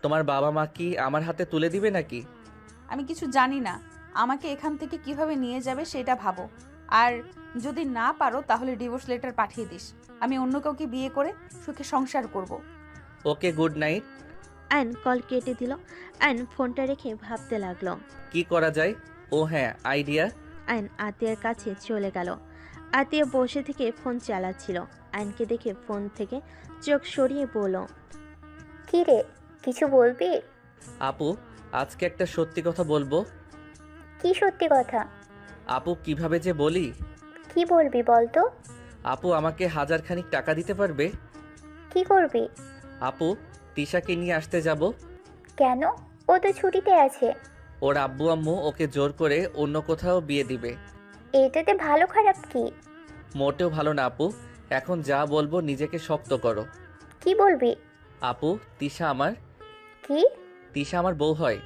তোমার বাবা মা কি আমার হাতে তুলে দিবে নাকি? আমি কিছু জানি না, আমাকে এখান থেকে কিভাবে নিয়ে যাবে সেটা ভাবো। আর যদি না পারো তাহলে ডিভোর্স লেটার পাঠিয়ে দিস। আমি অন্য কাউকে বিয়ে করে সুখে সংসার করব। ওকে, গুড নাইট। আয়ন কল কেটে দিল। আয়ন ফোনটা রেখে ভাবতে লাগলো। কি করা যায়? ও হ্যাঁ, আইডিয়া। আয়ন আতিয়ার কাছে চলে গেল। আতিয়া বসে থেকে ফোন চালাচ্ছিল। আয়নকে দেখে ফোন থেকে চোখ সরিয়ে বলল, কি রে, কিছু বলবি? আপু, আজকে একটা সত্যি কথা বলবো। কি সত্যি কথা? আপু, কিভাবে যে বলি। কি বলবি বল তো? আপু, আমাকে 1000 খানিক টাকা দিতে পারবে? কি করবি? আপু, তিশাকে নিয়ে আসতে যাব। কেন? ও তো ছুটিতে আছে। ওর আব্বু আম্মু ওকে জোর করে অন্য কোথাও বিয়ে দিবে। এটাতে ভালো খারাপ কি? মোটেও ভালো না আপু। এখন যা বলবো নিজেকে শক্ত করো। কি বলবি? আপু, কি? তিশা আমার বউ হয়।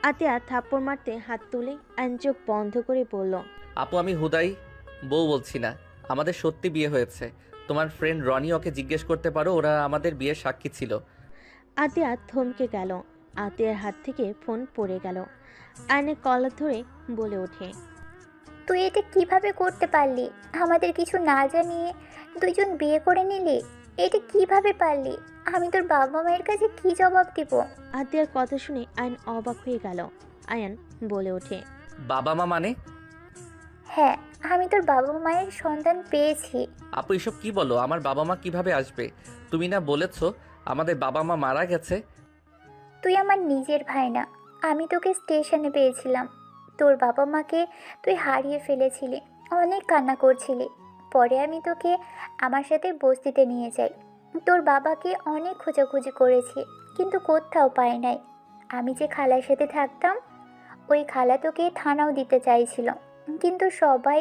আতিয়া থাপ্পড় মারতে হাত তুলে আয়ন চোখ বন্ধ করে বলল, আপু, আমি হুদাই বউ বলছি না। আমাদের সত্যি বিয়ে হয়েছে। তোমার ফ্রেন্ড রনি, ওকে জিজ্ঞেস করতে পারো, ওরা আমাদের বিয়ের সাক্ষী ছিল। আতিয়া থমকে গেল। আতিয়ার হাত থেকে ফোন পড়ে গেল। আয়নের কলার ধরে বলে ওঠে, তুই এটা কিভাবে করতে পারলি? আমাদের কিছু না জানিয়ে দুইজন বিয়ে করে নিলি? এটা কিভাবে পারলি? আমি তোর বাবা মায়ের কাছে কি জবাব দিব? আতিয়ার কথা শুনে আয়ন অবাক হয়ে গেল। আয়ন বলে ওঠে, বাবা মা মানে? হ্যাঁ, আমি তোর বাবা মায়ের সন্তান পেয়েছি। আপু, এসব কি বলো? আমার বাবা মা কিভাবে আসবে? তুমি না বলেছো আমাদের বাবা মা মারা গেছে? তুই আমার নিজের ভাই না। আমি তোকে স্টেশনে পেয়েছিলাম। তোর বাবা মাকে তুই হারিয়ে ফেলেছিলি, অনেক কান্না করছিলি। পরে আমি তোকে আমার সাথে বস্তিতে নিয়ে যাই। তোর বাবাকে অনেক খোঁজাখুঁজি করেছি, কিন্তু কোথাও পাই নাই। আমি যে খালার সাথে থাকতাম, ওই খালা তোকে থানাও দিতে চাইছিল, কিন্তু সবাই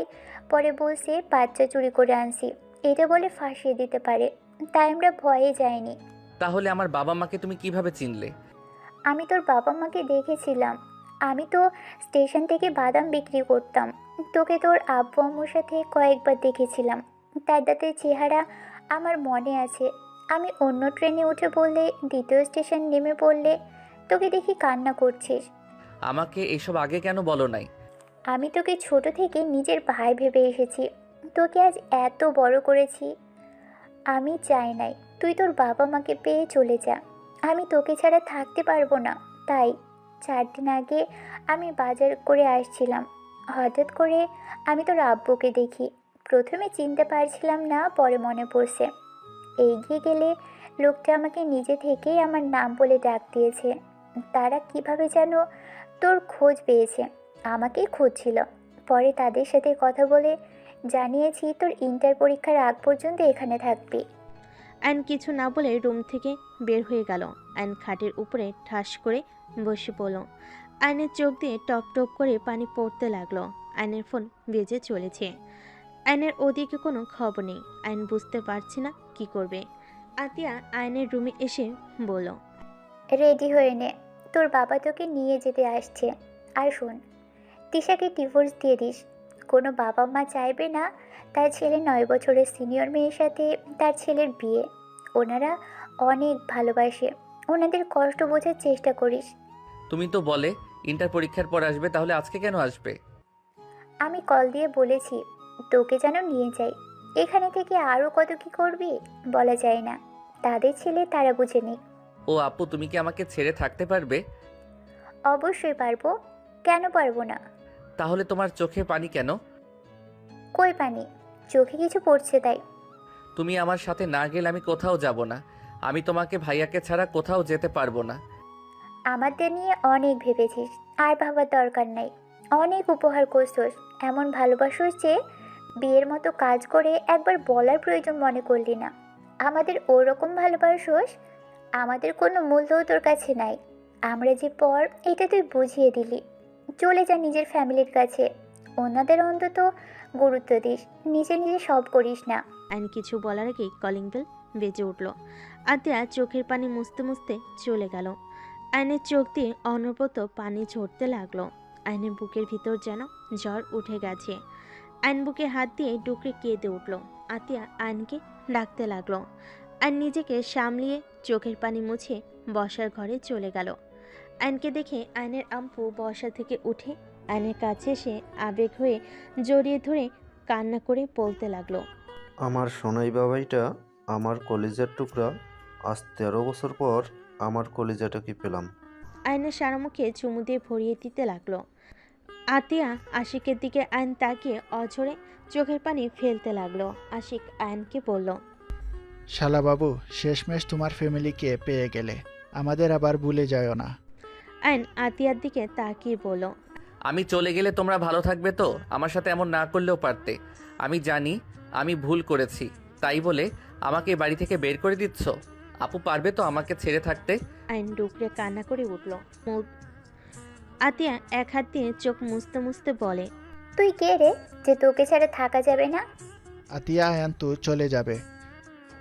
পরে বলছে বাচ্চা চুরি করে আনছি, এটা বলে ফাঁসিয়ে দিতে পারে। তাই আমরা ভয়ে যাইনি। তাহলে আমার বাবা মাকে তুমি কিভাবে চিনলে? আমি তোর বাবা মাকে দেখেছিলাম। আমি তো স্টেশন থেকে বাদাম বিক্রি করতাম। তোকে তোর আব্বু আম্মুর সাথে কয়েকবার দেখেছিলাম। তাদের চেহারা আমার মনে আছে। আমি অন্য ট্রেনে উঠে পড়লে, দ্বিতীয় স্টেশন নেমে পড়লে তোকে দেখি কান্না করছিস। আমাকে এসব আগে কেন বলো নাই? আমি তোকে ছোট থেকে নিজের ভাই ভেবে এসেছি। তোকে আজ এত বড় করেছি। আমি চাই নাই তুই তোর বাবা মাকে পেয়ে চলে যা। আমি তোকে ছাড়া থাকতে পারবো না। তাই 4 দিন আগে আমি বাজার করে আসছিলাম। হঠাৎ করে আমি তোর আব্বুকে দেখি। প্রথমে চিনতে পারছিলাম না, পরে মনে পড়ছে। এগিয়ে গেলে লোকটা আমাকে নিজে থেকেই আমার নাম বলে ডাক দিয়েছে। তারা কিভাবে যেন তোর খোঁজ পেয়েছে, আমাকেই খুঁজছিল। পরে তাদের সাথে কথা বলে জানিয়েছি তোর ইন্টার পরীক্ষার আগ পর্যন্ত এখানে থাকবি। আয়ন কিছু না বলে রুম থেকে বের হয়ে গেল। আয়ন খাটের উপরে ঠাস করে বসে পড়ল। আয়নের চোখ দিয়ে টপ টপ করে পানি পড়তে লাগলো। আয়নের ফোন বেজে চলেছে। আয়নের ওদিকে কোনো খবর নেই। আয়ন বুঝতে পারছে না কি করবে। আতিয়া আয়নের রুমে এসে বলল, রেডি হয়ে নে, তোর বাবা তোকে নিয়ে যেতে আসছে। আর শোন, তিশাকে ডিভোর্স দিয়ে দিস। কোনো বাবা মা চাইবে না তার ছেলে 9 বছরের সিনিয়র মেয়ের সাথে তার ছেলের বিয়ে। ওনারা অনেক ভালোবাসে, ওনাদের কষ্ট বোঝার চেষ্টা করিস। তুমি তো বলে ইন্টার পরীক্ষার পর আসবে, তাহলে আজকে কেন আসবে? আমি কল দিয়ে বলেছি তোকে যেন নিয়ে যাই। এখানে থেকে আরও কত কি করবি বলা যায় না। তাদের ছেলে তারা বুঝে নিক। ও আপু, তুমি কি আমাকে ছেড়ে থাকতে পারবে? অবশ্যই পারবো, কেন পারবো না? তাহলে তোমার চোখে পানি কেন? কই পানি? চোখে কিছু পড়ছে তাই। তুমি আমার সাথে না গেলে আমি কোথাও যাব না। আমি তোমাকে ভাইয়াকে ছাড়া কোথাও যেতে পারবো না। আমাদের নিয়ে অনেক ভেবেছিস, আর ভাবার দরকার নাই। অনেক উপহার করছোস, এমন ভালোবাসোস যে বিয়ের মতো কাজ করে একবার বলার প্রয়োজন মনে করলি না। আমাদের ওরকম ভালোবাসোস, আমাদের কোনো মূল্যও তোর কাছে নাই। আমরা যে পর এটা তুই বুঝিয়ে দিলি। চলে যা নিজের ফ্যামিলির কাছে, ওনাদের অন্তত গুরুত্ব দিস, নিজে নিজে সব করিস না। আইন কিছু বলার আগেই কলিং বেল বেজে উঠল। আতিয়া চোখের পানি মুছতে মুছতে চলে গেল। আইনের চোখ দিয়ে অনবরত পানি ঝরতে লাগলো। আইনের বুকের ভিতর যেন জ্বর উঠে গেছে। আইন বুকে হাত দিয়ে ডুকরে কেঁদে উঠল। আতিয়া আইনকে ডাকতে লাগলো। আইন নিজেকে সামলিয়ে চোখের পানি মুছে বসার ঘরে চলে গেল। আইনকে দেখে আইনের আম্পু বসা থেকে উঠে আইনের কাছে এসে আবেগ হয়ে জড়িয়ে ধরে কান্না করে বলতে লাগলো, আমার সোনাই বাবাইটা, আমার কলিজার টুকরা, আজ 13 বছর পর আমার কলিজাটাকে পেলাম। আয়নের সারা মুখে চুমু দিয়ে ভরিয়ে দিতে লাগলো। আতিয়া আশিকের দিকে আয়ন তাকিয়ে অঝরে চোখের পানি ফেলতে লাগলো। আশিক আয়নকে বলল, শালাবাবু, শেষমেশ তোমার ফ্যামিলিকে পেয়ে গেলে, আমাদের আবার ভুলে যাও না। আয়ন আতিয়ার দিকে তাকিয়ে বলল, আমি চলে গেলে তোমরা ভালো থাকবে তো? আমার সাথে এমন না করলেও পারতে। আমি জানি আমি ভুল করেছি, তাই বলে আমাকে এই বাড়ি থেকে বের করে দিচ্ছ? আপু পারবে তো আমাকে ছেড়ে থাকতে? আয়ন ডুকরে কান্না করে উঠল। আতিয়া এক হাত দিয়ে চোখ মুছতে মুছতে বলে, তুই কে রে যে তোকে ছেড়ে থাকা যাবে না? আতিয়া আয়ান তো চলে যাবে,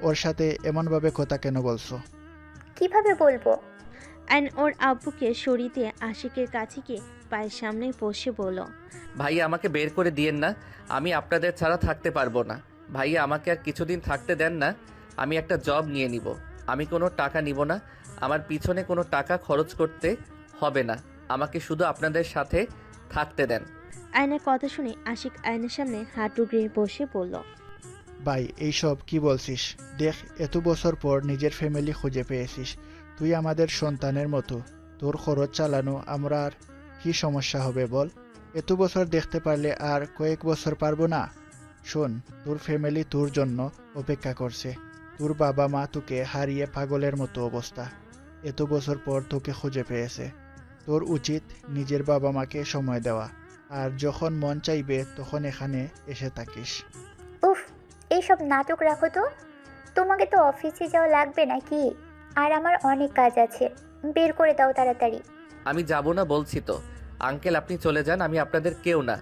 ওর সাথে এমনভাবে কথা কেন বলছো? কিভাবে বলবো? আয়ন ওর আব্বুকে সরিয়ে দিয়ে আশিকের কাছে গিয়ে পায়ের সামনে বসে বলল, ভাইয়া আমাকে বের করে দিয়েন না, আমি আপনাদের ছাড়া থাকতে পারবো না। ভাইয়া আমাকে আর কিছুদিন থাকতে দেন না, আমি একটা জব নিয়ে নিব। আমি কোনো টাকা নিব না, আমার পিছনে কোনো টাকা খরচ করতে হবে না, আমাকে শুধু আপনাদের সাথে থাকতে দেন। আয়নের কথা শুনে আশিক আয়নের সামনে হাঁটু গিয়ে বসে বলল, ভাই, এইসব কি বলছিস? দেখ, এত বছর পর নিজের ফ্যামিলি খুঁজে পেয়েছিস, তুই আমাদের সন্তানের মতো, তোর খরচ চালানো আমরা আর কি সমস্যা হবে বল? এত বছর দেখতে পারলে আর কয়েক বছর পারবো না? শোন, তোর ফ্যামিলি তোর জন্য অপেক্ষা করছে। তোর বাবা মা তোকে হারিয়ে পাগলের মতো অবস্থা, এত বছর পর তোকে খুঁজে পেয়েছে। তোর উচিত নিজের বাবা মাকে সময় দেওয়া, আর যখন মন চাইবে তখন এখানে এসে থাকিস। উফ, এইসব নাটক রাখো তো। তোমাকে তো অফিসে যাওয়া লাগবে নাকি? আর আমার অনেক কাজ আছে, বের করে দাও তাড়াতাড়ি। আমি যাব না বলছি তো। আঙ্কেল আপনি চলে যান, আমি আপনাদের কেউ না।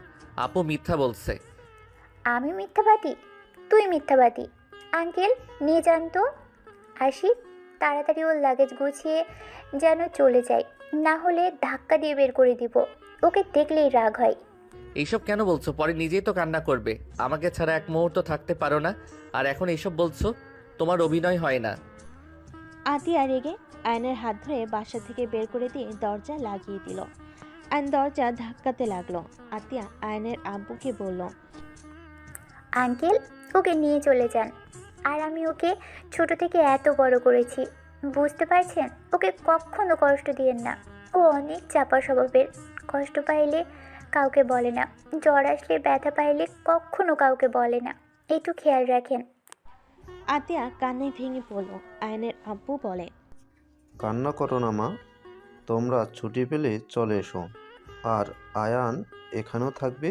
আপু মিথ্যা বলছে। আমি মিথ্যাবাদী? তুই মিথ্যাবাদী। আঙ্কেল নিয়ে যান তো। আসি, তাড়াতাড়ি ওর লাগেজ গুছিয়ে যেন চলে যায়, না হলে ধাক্কা দিয়ে বের করে দিব। ওকে দেখলেই রাগ হয়। এইসব কেন বলছো? পরে নিজেই তো কান্না করবে। আমাকে ছাড়া এক মুহূর্ত থাকতে পারো না, আর এখন এইসব বলছো? তোমার অভিনয় হয় না। আতিয়া রেগে আয়নের হাত ধরে বাসা থেকে বের করে দিয়ে দরজা লাগিয়ে দিল। আয়ন দরজা ধাক্কাতে লাগলো। আতিয়া আয়নের আব্বুকে বলল, আঙ্কেল ওকে নিয়ে চলে যান। আর আমি ওকে ছোট থেকে এত বড় করেছি, বুঝতে পারছেন? ওকে কখনো কষ্ট দিয়েন না। ও অনেক চাপা স্বভাবের, কষ্ট পাইলে কাউকে বলে না, জ্বর আসলে ব্যথা পাইলে কখনো কাউকে বলে না, একটু খেয়াল রাখেন। আতিয়া কান্নায় ভেঙে পড়ল। আয়নের আব্বু বলে, কান্না করো না মা, তোমরা ছুটি পেলে চলে এসো। আর আয়ান এখানেও থাকবে,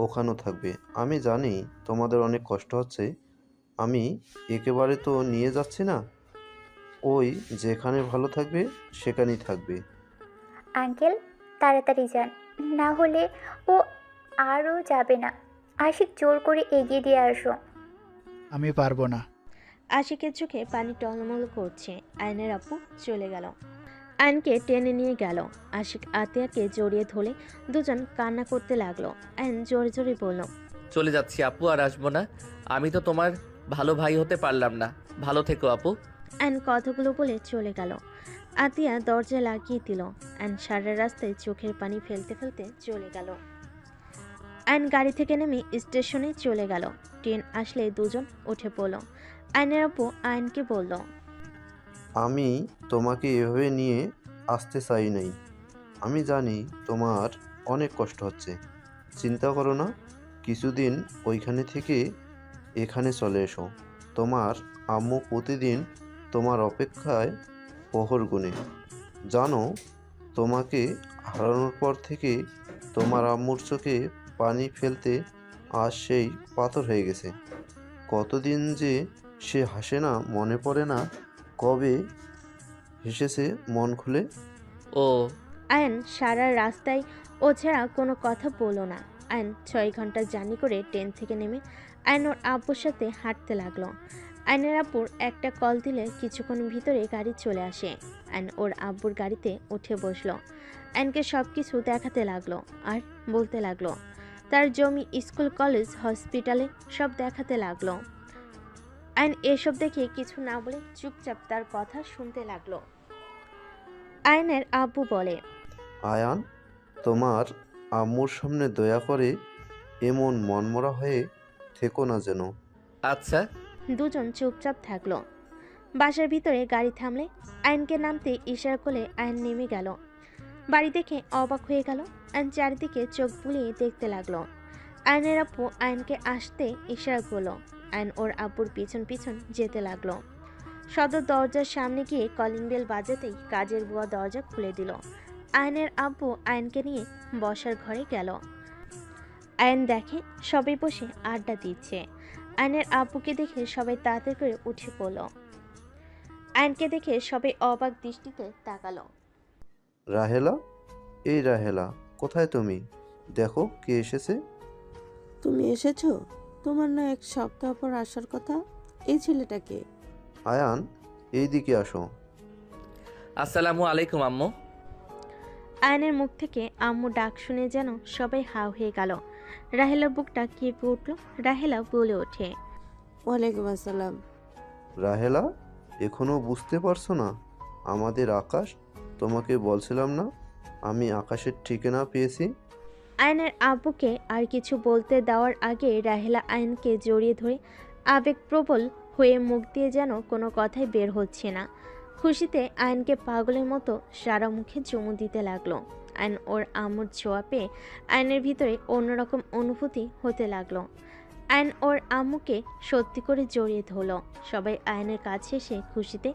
ওখানেও থাকবে। আমি জানি তোমাদের অনেক কষ্ট হচ্ছে, আমি একেবারে তো নিয়ে যাচ্ছি না। ওই যেখানে ভালো থাকবে সেখানেই থাকবে। আঙ্কেল তাড়াতাড়ি যান, না হলে ও আরও যাবে না। আশিক জোর করে এগিয়ে দিয়ে আসো। আমি পারবো না। আশিকের চোখে পানি টলমল করছে। আয়নের আব্বু চলে গেল। আয়নকে টেনে নিয়ে গেল। আশিক আতিয়াকে জড়িয়ে ধরে দুজন কান্না করতে লাগলো। আয়ন জোরে জোরে বলল, চলে যাচ্ছি আপু, আর আসবো না। আমি তো তোমার ভালো ভাই হতে পারলাম না। ভালো থেকো আপু। আয়ন কথাগুলো বলে চলে গেল। আতিয়া দরজা লাগিয়ে দিল। আয়ন সারা রাস্তায় চোখের পানি ফেলতে ফেলতে চলে গেল। আয়ন গাড়ি থেকে নেমে স্টেশনে চলে গেল। ট্রেন আসলে দুজন উঠে পড়ল। আয়নের আব্বু আয়নকে বলল, আমি তোমাকে এভাবে নিয়ে আসতে চাই নাই। আমি জানি তোমার অনেক কষ্ট হচ্ছে, চিন্তা করো না। কিছুদিন ওইখানে থেকে এখানে চলে এসো। তোমার আম্মু প্রতিদিন তোমার অপেক্ষায় প্রহর গুনে। জানো তোমাকে হারানোর পর থেকে তোমার আম্মুর চোখে পানি ফেলতে আজ সেই পাথর হয়ে গেছে। কতদিন যে সে হাসে না, মনে পড়ে না কবে হেসেছে মন খুলে। ও আয়ন সারা রাস্তায় ও ছাড়া কোনো কথা বলল না। আয়ন 6 ঘন্টা জার্নি করে ট্রেন থেকে নেমে আয়ন ওর আব্বুর সাথে হাঁটতে লাগলো। আয়নের আব্বুর একটা কল দিলে কিছুক্ষণ ভিতরে গাড়ি চলে আসে। আয়ন ওর আব্বুর গাড়িতে উঠে বসলো। আয়নকে সব কিছু দেখাতে লাগলো আর বলতে লাগলো তার জমি, স্কুল, কলেজ, হসপিটালে সব দেখাতে লাগলো। আয়ন এসব দেখে কিছু না বলে চুপচাপ তার কথা শুনতে লাগলো। আয়নের আব্বু বলে, আয়ান, তোমার আম্মুর সামনে দয়া করে এমন মনমরা হয়ে থেকো না যেন। আচ্ছা। দুজন চুপচাপ থাকলো। বাসার ভিতরে গাড়ি থামলে আয়নকে নামতে ইশারা করলে আয়ন নেমে গেল। বাড়ি দেখে অবাক হয়ে গেল। আয়ন চারিদিকে চোখ বুলিয়ে দেখতে লাগলো। আয়নের আব্বু আয়নকে আসতে ইশারা করলো। আয়ন ওর আব্বুর পিছন পিছন যেতে লাগলো। সদর দরজার সামনে গিয়ে কলিং বেল বাজাতেই কাজের বুয়া দরজা খুলে দিল। আয়নের আব্বু আয়নকে নিয়ে বসার ঘরে গেল। আয়ন দেখে সবাই বসে আড্ডা দিচ্ছে। আয়নের আব্বুকে দেখে সবাই তাড়াতাড়ি করে উঠে পড়ল। আয়নকে দেখে সবাই অবাক দৃষ্টিতে তাকালো। রাহেলা, এই রাহেলা, কোথায় তুমি? দেখো কে এসেছে। তুমি এসেছো? তোমার না 1 সপ্তাহ পর আসার কথা। এই ছেলেটাকে। আয়ান, এই দিকে আসো। আসসালামু আলাইকুম আম্মু। আয়নের মুখ থেকে আম্মু ডাক শুনে যেন সবাই হাও হয়ে গেল। রাহেলার বুকটা কেঁপে উঠল। রাহেলা বলে ওঠে, ওয়ালাইকুম আসসালাম। রাহেলা, এখনো বুঝতে পারছো না আমাদের আকাশ? তোমাকে বলছিলাম না আমি আকাশের ঠিকানা পেয়েছি। আয়নের আব্বুকে আর কিছু বলতে দেওয়ার আগে রাহেলা আয়নকে জড়িয়ে ধরে আবেগপ্রবল হয়ে মুখ দিয়ে যেন কোনো কথাই বের হচ্ছে না। খুশিতে আয়নকে পাগলের মতো সারা মুখে চুমু দিতে লাগলো। আয়ন ওর আম্মুর ছোঁয়া পেয়ে আয়নের ভিতরে অন্যরকম অনুভূতি হতে লাগলো। আয়ন ওর আম্মুকে সত্যি করে জড়িয়ে ধরল। সবাই আয়নের কাছে এসে খুশিতে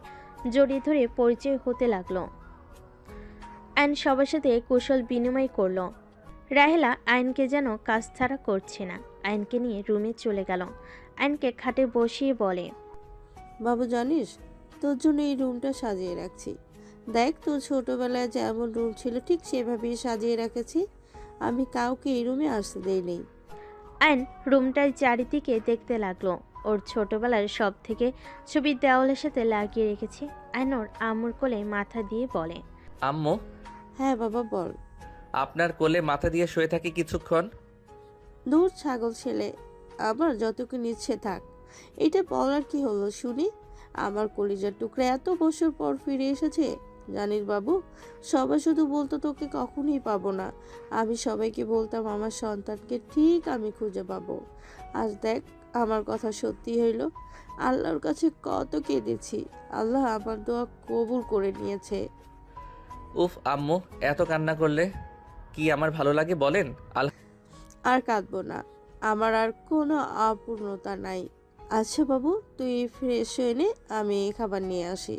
জড়িয়ে ধরে পরিচয় হতে লাগলো। আয়ন সবার সাথে কুশল বিনিময় করলো। রাহেলা আয়নকে যেন কাজ ছাড়া করছে না। আয়নকে নিয়ে রুমে চলে গেল। আয়নকে খাটে বসিয়ে বলে, বাবু জানিস, তোর জন্য এই রুমটা সাজিয়ে রাখছি। দেখ, তোর ছোটবেলায় যেমন রুম ছিল ঠিক সেভাবেই সাজিয়ে রেখেছি। আমি কাউকে এই রুমে আসতে দেইনি। আয়ন রুমটার চারিদিকে দেখতে লাগলো। ওর ছোটবেলার সব থেকে ছবি দেওয়ালের সাথে লাগিয়ে রেখেছে। আয়ন ওর আম্মুর কোলে মাথা দিয়ে বলে, আম্মু, হ্যাঁ বাবা বল। আপনার কোলে মাথা দিয়ে শুয়ে থাকি কিছুক্ষণ। দূর ছাগল ছেলে, আবার যতক্ষণ ইচ্ছে থাক। এটা বলার কি হলো শুনি? আমার কলিজার টুকরা এত বছর পর ফিরে এসেছে। জানিস বাবু, সবাই শুধু বলতো তোকে কখনোই পাবো না। আমি সবাইকে বলতাম আমার সন্তানকে ঠিক আমি খুঁজে পাবো। আজ দেখ, আমার কথা সত্যি হইল। আল্লাহর কাছে কত কেঁদেছি, আল্লাহ আমার দোয়া কবুল করে নিয়েছে। উফ আম্মু, এত কান্না করলে কি আমার ভালো লাগে বলেন? আর কাঁদবো না, আমার আর কোনো অপূর্ণতা নাই। আচ্ছা বাবু, তুই ফ্রেশ হয়ে নে, আমি খাবার নিয়ে আসি।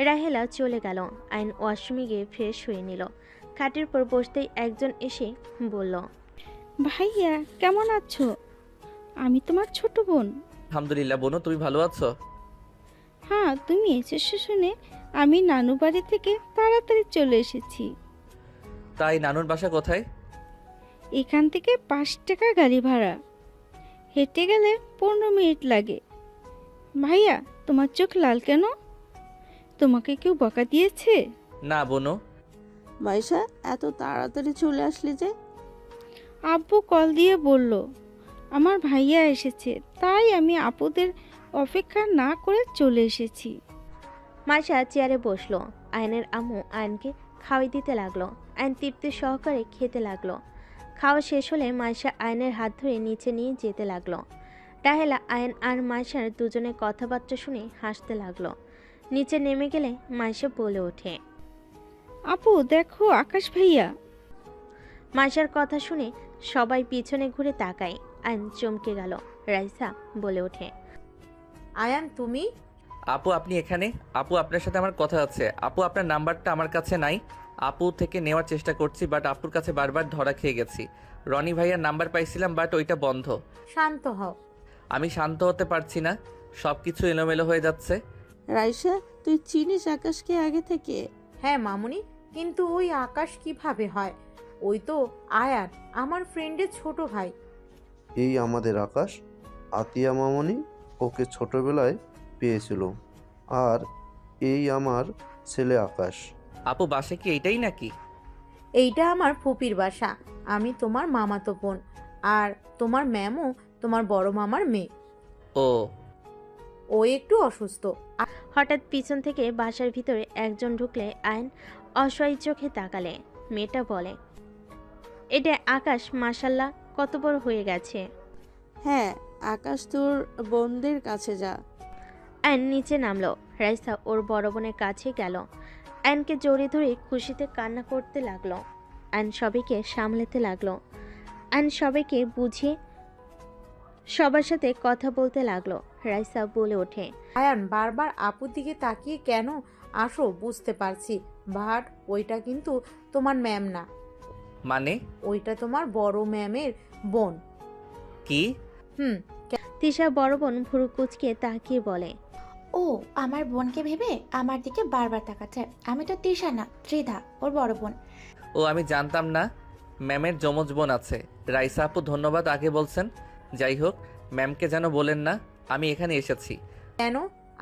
রাহেলা চলে গেল। আইন ওয়াশরুমে গিয়ে ফ্রেশ হয়ে নিল। খাটের পর বসতেই একজন এসে বলল, ভাইয়া কেমন আছো? আমি তোমার ছোট বোন। আলহামদুলিল্লাহ বোনু, তুমি ভালো আছো? হ্যাঁ, তুমি এসেছো শুনে আমি নানু বাড়ি থেকে তাড়াতাড়ি চলে এসেছি। তাই নানুর বাসা কোথায়? এখান থেকে 5 টাকা গাড়ি ভাড়া, হেঁটে গেলে 15 মিনিট লাগে। ভাইয়া, তোমার চোখ লাল কেন? তোমাকে কেউ বকা দিয়েছে? না বোনু। মাইশা, এত তাড়াতাড়ি চলে আসলি যে? আব্বু কল দিয়ে বলল আমার ভাইয়া এসেছে, তাই আমি আপুদের অপেক্ষা না করে চলে এসেছি। মাইশা চেয়ারে বসলো। আয়নের আম্মু আয়নকে খাওয়াই দিতে লাগলো। আয়ন তৃপ্তি সহকারে খেতে লাগলো। খাওয়া শেষ হলে মাইশা আয়নের হাত ধরে নিচে নিয়ে যেতে লাগলো। রাহেলা আয়ন আর মাইশার দুজনের কথাবার্তা শুনে হাসতে লাগলো। নিচে নেমে গেলে মাইশা বলে ওঠে, আপু দেখো আকাশ ভাইয়া। মাইশার কথা শুনে সবাই পিছনে ঘুরে তাকায়। আয়ন চমকে গেল। রাইসা বলে ওঠে, আয়ান তুমি? আপু আপনি এখানে? আপু আপনার সাথে আমার কথা আছে। আপু আপনার নাম্বারটা আমার কাছে নাই। আপু থেকে নেওয়ার চেষ্টা করছি, বাট আপুর কাছে বারবার ধরা খেয়ে গেছি। রনি ভাইয়ার নাম্বার পাইছিলাম, বাট ওইটা বন্ধ। শান্ত হও। আমি শান্ত হতে পারছি না, সব কিছু এলোমেলো হয়ে যাচ্ছে। রাইসা, তুই চিনিস আকাশকে আগে থেকে? হ্যাঁ মামুনি, কিন্তু ওই আকাশ কিভাবে হয়? ওই তো আয়ান, আমার ফ্রেন্ডের ছোট ভাই। এই আমাদের আকাশ, আতিয়া মামনি ওকে ছোটবেলায় পেয়েছিল। আর এই আমার ছেলে আকাশ। আপু বাসে কি এইটাই নাকি? এইটা আমার ফুপির বাসা। আমি তোমার মামাতো বোন, আর তোমার ম্যামও তোমার বড় মামার মেয়ে। ও ও একটু অসুস্থ। হঠাৎ পিছন থেকে বাসার ভিতরে একজন ঢুকলে আয়ন অসহায় চোখে তাকালে। মেয়েটা বলে, এটা আকাশ, মাশাল্লাহ কত বড় হয়ে গেছে। হ্যাঁ, আকাশ তোর বোনদের কাছে যা। আয়ন নিচে নামলো। রাইসা ওর বড় বোনের কাছে গেল। আয়নকে জড়িয়ে ধরে খুশিতে কান্না করতে লাগলো। আয়ন সবাইকে সামলাতে লাগলো। আয়ন সবাইকে বুঝিয়ে সবার সাথে কথা বলতে লাগলো। রাইসা বলে ওঠে, আয়ান বারবার আপুর দিকে তাকিয়ে কেন আসো বুঝতে পারছি, বাট ওইটা কিন্তু তোমার ম্যাম না, মানে? ওইটা তোমার বড় ম্যামের বোন। কি? তিশা বড় বোন ভুরু কুচকে তাকিয়ে বলে, ও আমার বোনকে ভেবে আমার দিকে বারবার তাকাচ্ছে। আমি তো তৃষা না, ত্রিধা, ওর বড় বোন। ও আমি জানতাম না ম্যামের যমজ বোন আছে। রাইসা আপু ধন্যবাদ আগে বলছেন। যাই হোক, ম্যামকে যেন বলেন না আমি এখানে এসেছি। কেন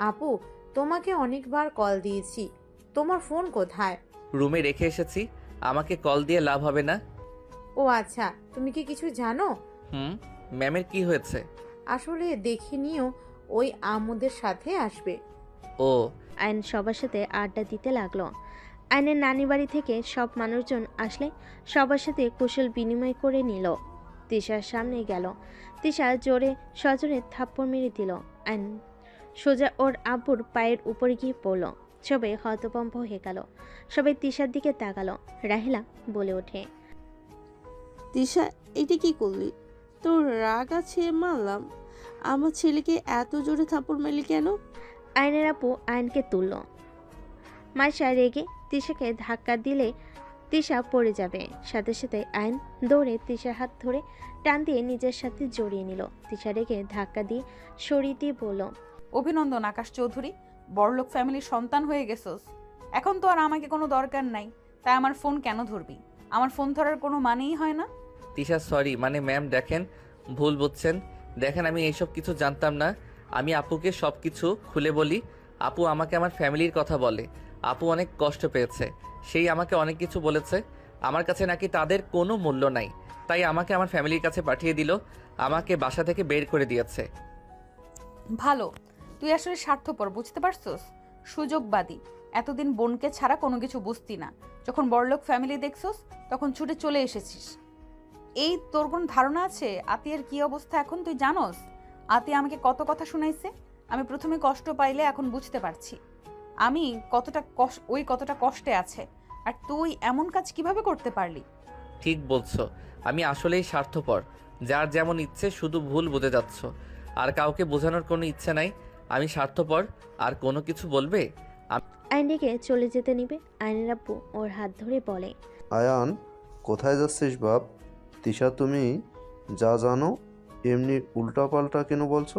আপু, তোমাকে অনেকবার কল দিয়েছি, তোমার ফোন কোথায়? রুমে রেখে এসেছি, আমাকে কল দিয়ে লাভ হবে না। ও আচ্ছা, তুমি কি কিছু জানো? ম্যামের কি হয়েছে? আসলে দেখে নিও, ওই আমুদের সাথে আসবে। ও। আয়ন সবার সাথে আড্ডা দিতে লাগলো। আয়নের নানি বাড়ি থেকে সব মানুষজন আসলে সবার সাথে কুশল বিনিময় করে নিল। তিশার সামনে গেল। তিশা জোরে সজোরে থাপ্পড় মেরে দিল। আয়ন সোজা ওর আব্বুর পায়ের উপরে গিয়ে পড়ল। সবাই হতভম্ব হয়ে গেল। সবাই তিশার দিকে তাকালো। রাহিলা বলে ওঠে, তিশা, এটা কি করলি? তোর রাগ আছে মানলাম, আমার ছেলেকে এত জোরে থাপ্পড় মারলি কেন? আয়নের আপু আয়নকে তুলল। মাইশা রেগে তিশাকে ধাক্কা দিলে তিশা পড়ে যাবে। সাথে সাথে আয়ন দৌড়ে তিশার হাত ধরে টান দিয়ে নিজের সাথে জড়িয়ে নিল। তিশা রেগে ধাক্কা দিয়ে সরিয়ে দিয়ে বলল, অভিনন্দন আকাশ চৌধুরী, বড়লোক ফ্যামিলির সন্তান হয়ে গেছোস। এখন তো আর আমাকে কোনো দরকার নাই, তাই আমার ফোন কেন ধরবি? আমার ফোন ধরার কোনো মানেই হয় না। তিশা সরি, মানে ম্যাম দেখেন, ভুল বুঝছেন। দেখেন আমি এইসব কিছু জানতাম না। আমি আপুকে সব কিছু খুলে বলি। আপু আমাকে আমার ফ্যামিলির কথা বলে। আপু অনেক কষ্ট পেয়েছে, সেই আমাকে অনেক কিছু বলেছে। আমার কাছে নাকি তাদের কোনো মূল্য নাই, তাই আমাকে আমার ফ্যামিলির কাছে পাঠিয়ে দিল। আমাকে বাসা থেকে বের করে দিয়েছে। ভালো, তুই আসলে স্বার্থপর, বুঝতে পারছস? সুযোগবাদী। এতদিন বোনকে ছাড়া কোনো কিছু বুঝতি না, যখন বড়লোক ফ্যামিলি দেখছস তখন ছুটে চলে এসেছিস। এই তোর কোনো ধারণা আছে আতিয়ার কি অবস্থা এখন? তুই জানোস আতিয়া আমাকে কত কথা শুনাইছে? আমি প্রথমে কষ্ট পাইলে এখন বুঝতে পারছি আমি কতটা কষ্টে আছে। আর তুই এমন কাজ কিভাবে করতে পারলি? ঠিক বলছো, আমি আসলেই স্বার্থপর। যার যেমন ইচ্ছে শুধু ভুল বুঝে যাচ্ছ, আর কাউকে বোঝানোর কোনো ইচ্ছে নাই। আমি স্বার্থপর। আর কোনো কিছু বলবে? আয়নকে চলে যেতে নিবে। আয়নের আব্বু ওর হাত ধরে বলে, আয়ান, কোথায় যাচ্ছিস বাপ? তিশা, তুমি যা জানো এমনি উল্টাপাল্টা কেন বলছো?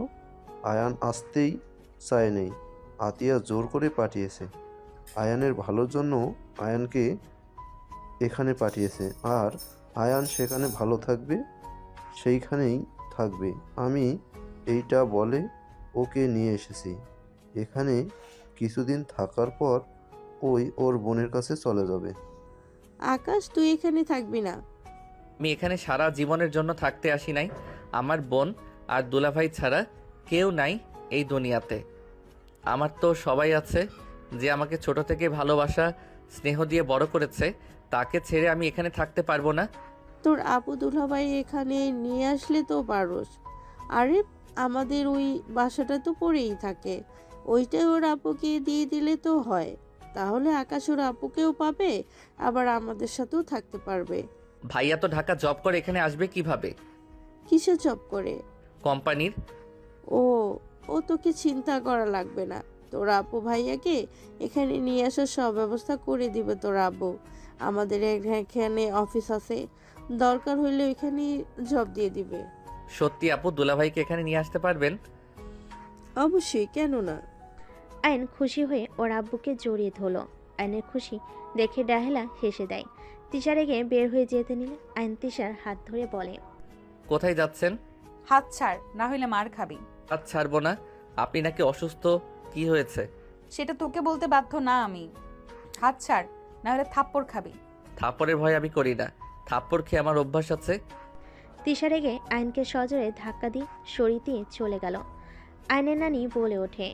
আয়ান আসতেই চায়নি, আতিয়া জোর করে পাঠিয়েছে। আয়ানের ভালোর জন্য আয়ানকে এখানে পাঠিয়েছে, আর আয়ান সেখানে ভালো থাকবে, সেইখানেই থাকবে। আমি এইটা বলে ওকে নিয়ে এসেছি। এখানে কিছুদিন থাকার পর ওই ওর বোনের কাছে চলে যাবে। আকাশ, তুই এখানে থাকবি না। আমি এখানে সারা জীবনের জন্য থাকতে আসি নাই। আমার বোন আর দুলাভাই ছাড়া কেউ নাই এই দুনিয়াতে। আমার তো সবাই আছে, যে আমাকে ছোট থেকে ভালোবাসা স্নেহ দিয়ে বড় করেছে। তাকে ছেড়ে আমি এখানে থাকতে পারবো না। তোর আপু দুলাভাই এখানে নিয়ে আসলে তো পারোস। আরে আমাদের ওই বাসাটা তো পড়েই থাকে, ওইটাই ওর আপুকে দিয়ে দিলে তো হয়। তাহলে আকাশ ওর আপুকেও পাবে, আবার আমাদের সাথেও থাকতে পারবে। ভাইয়া তো ঢাকা জব করে, এখানে আসবে কিভাবে? কিসে জব করে? কোম্পানির। ও তোকে চিন্তা করা লাগবে না। তোর আপু ভাইয়াকে এখানে নিয়ে আসার সব ব্যবস্থা করে দিবে তোর আব্বু। আমাদের এখানে অফিস আছে, দরকার হইলে ওইখানে জব দিয়ে দিবে। সত্যি আপু দুলাভাইকে এখানে নিয়ে আসতে পারবেন? অবশ্যই, কেন না। আয়ন খুশি হয়ে ওর আব্বুকে জড়িয়ে ধরল। আয়নের খুশি দেখে ডাহেলা হেসে দেয়। তিশা রেগে বের হয়ে যেতে নিলে আয়ন তিশার হাত ধরে বলে, কোথায় যাচ্ছেন? হাত ছাড়, না হইলে মার খাবি। হাত ছাড়বো না। আপনি নাকি অসুস্থ? কি হয়েছে? সেটা তোকে বলতে বাধ্য না আমি। হাত ছাড়, না হলে থাপ্পড় খাবি। থাপ্পড়ের ভয় আমি করি না, থাপ্পড় খেয়ে আমার অভ্যাস আছে। তিশা রেগে আয়নকে সজোরে ধাক্কা দিয়ে সরিয়ে দিয়ে চলে গেল। আয়নের নানি বলে ওঠে,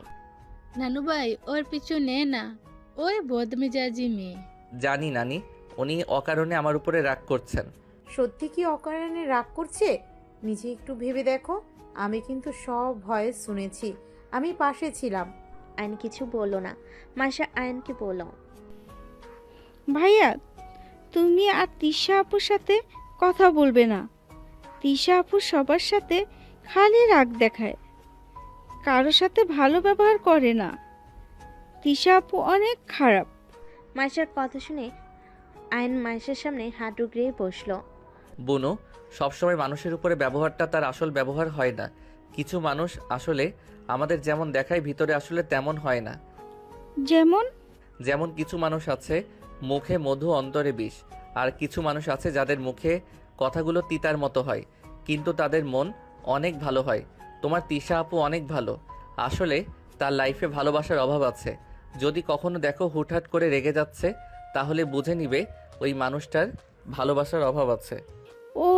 নানু ভাই ওর পিছু নে না, ওই বদমেজাজি মেয়ে। জানি নানি, উনি অকারণে আমার উপরে রাগ করছেন। সত্যি কি অকারণে রাগ করছে? নিজে একটু ভেবে দেখো। আমি কিন্তু সব ভয়েস শুনেছি, আমি পাশে ছিলাম। আয়ন কিছু বলল না। মাসা আয়নকে বলল, ভাইয়া তুমি আর তিশা আপুর সাথে কথা বলবে না। তিশা আপু সবার সাথে খালি রাগ দেখায়, কারোর সাথে ভালো ব্যবহার করে না। তিশা আপু অনেক খারাপ। মাসার কথা শুনে আয়ন মাসের সামনে হাত উগড়ে বসলো। বুনু, সবসময় মানুষের উপরে ব্যবহারটা তার আসল ব্যবহার হয় না। কিছু মানুষ আসলে আমাদের যেমন দেখায় ভিতরে আসলে তেমন হয় না। যেমন যেমন কিছু মানুষ আছে মুখে মধু অন্তরে বিষ, আর কিছু মানুষ আছে যাদের মুখে কথাগুলো তিতার মতো হয় কিন্তু তাদের মন অনেক ভালো হয়। তোমার তিশা আপু অনেক ভালো। আসলে তার লাইফে ভালোবাসার অভাব আছে। যদি কখনো দেখো হুটহাট করে রেগে যাচ্ছে, তাহলে বুঝে নিবে ওই মানুষটার ভালোবাসার অভাব আছে। ও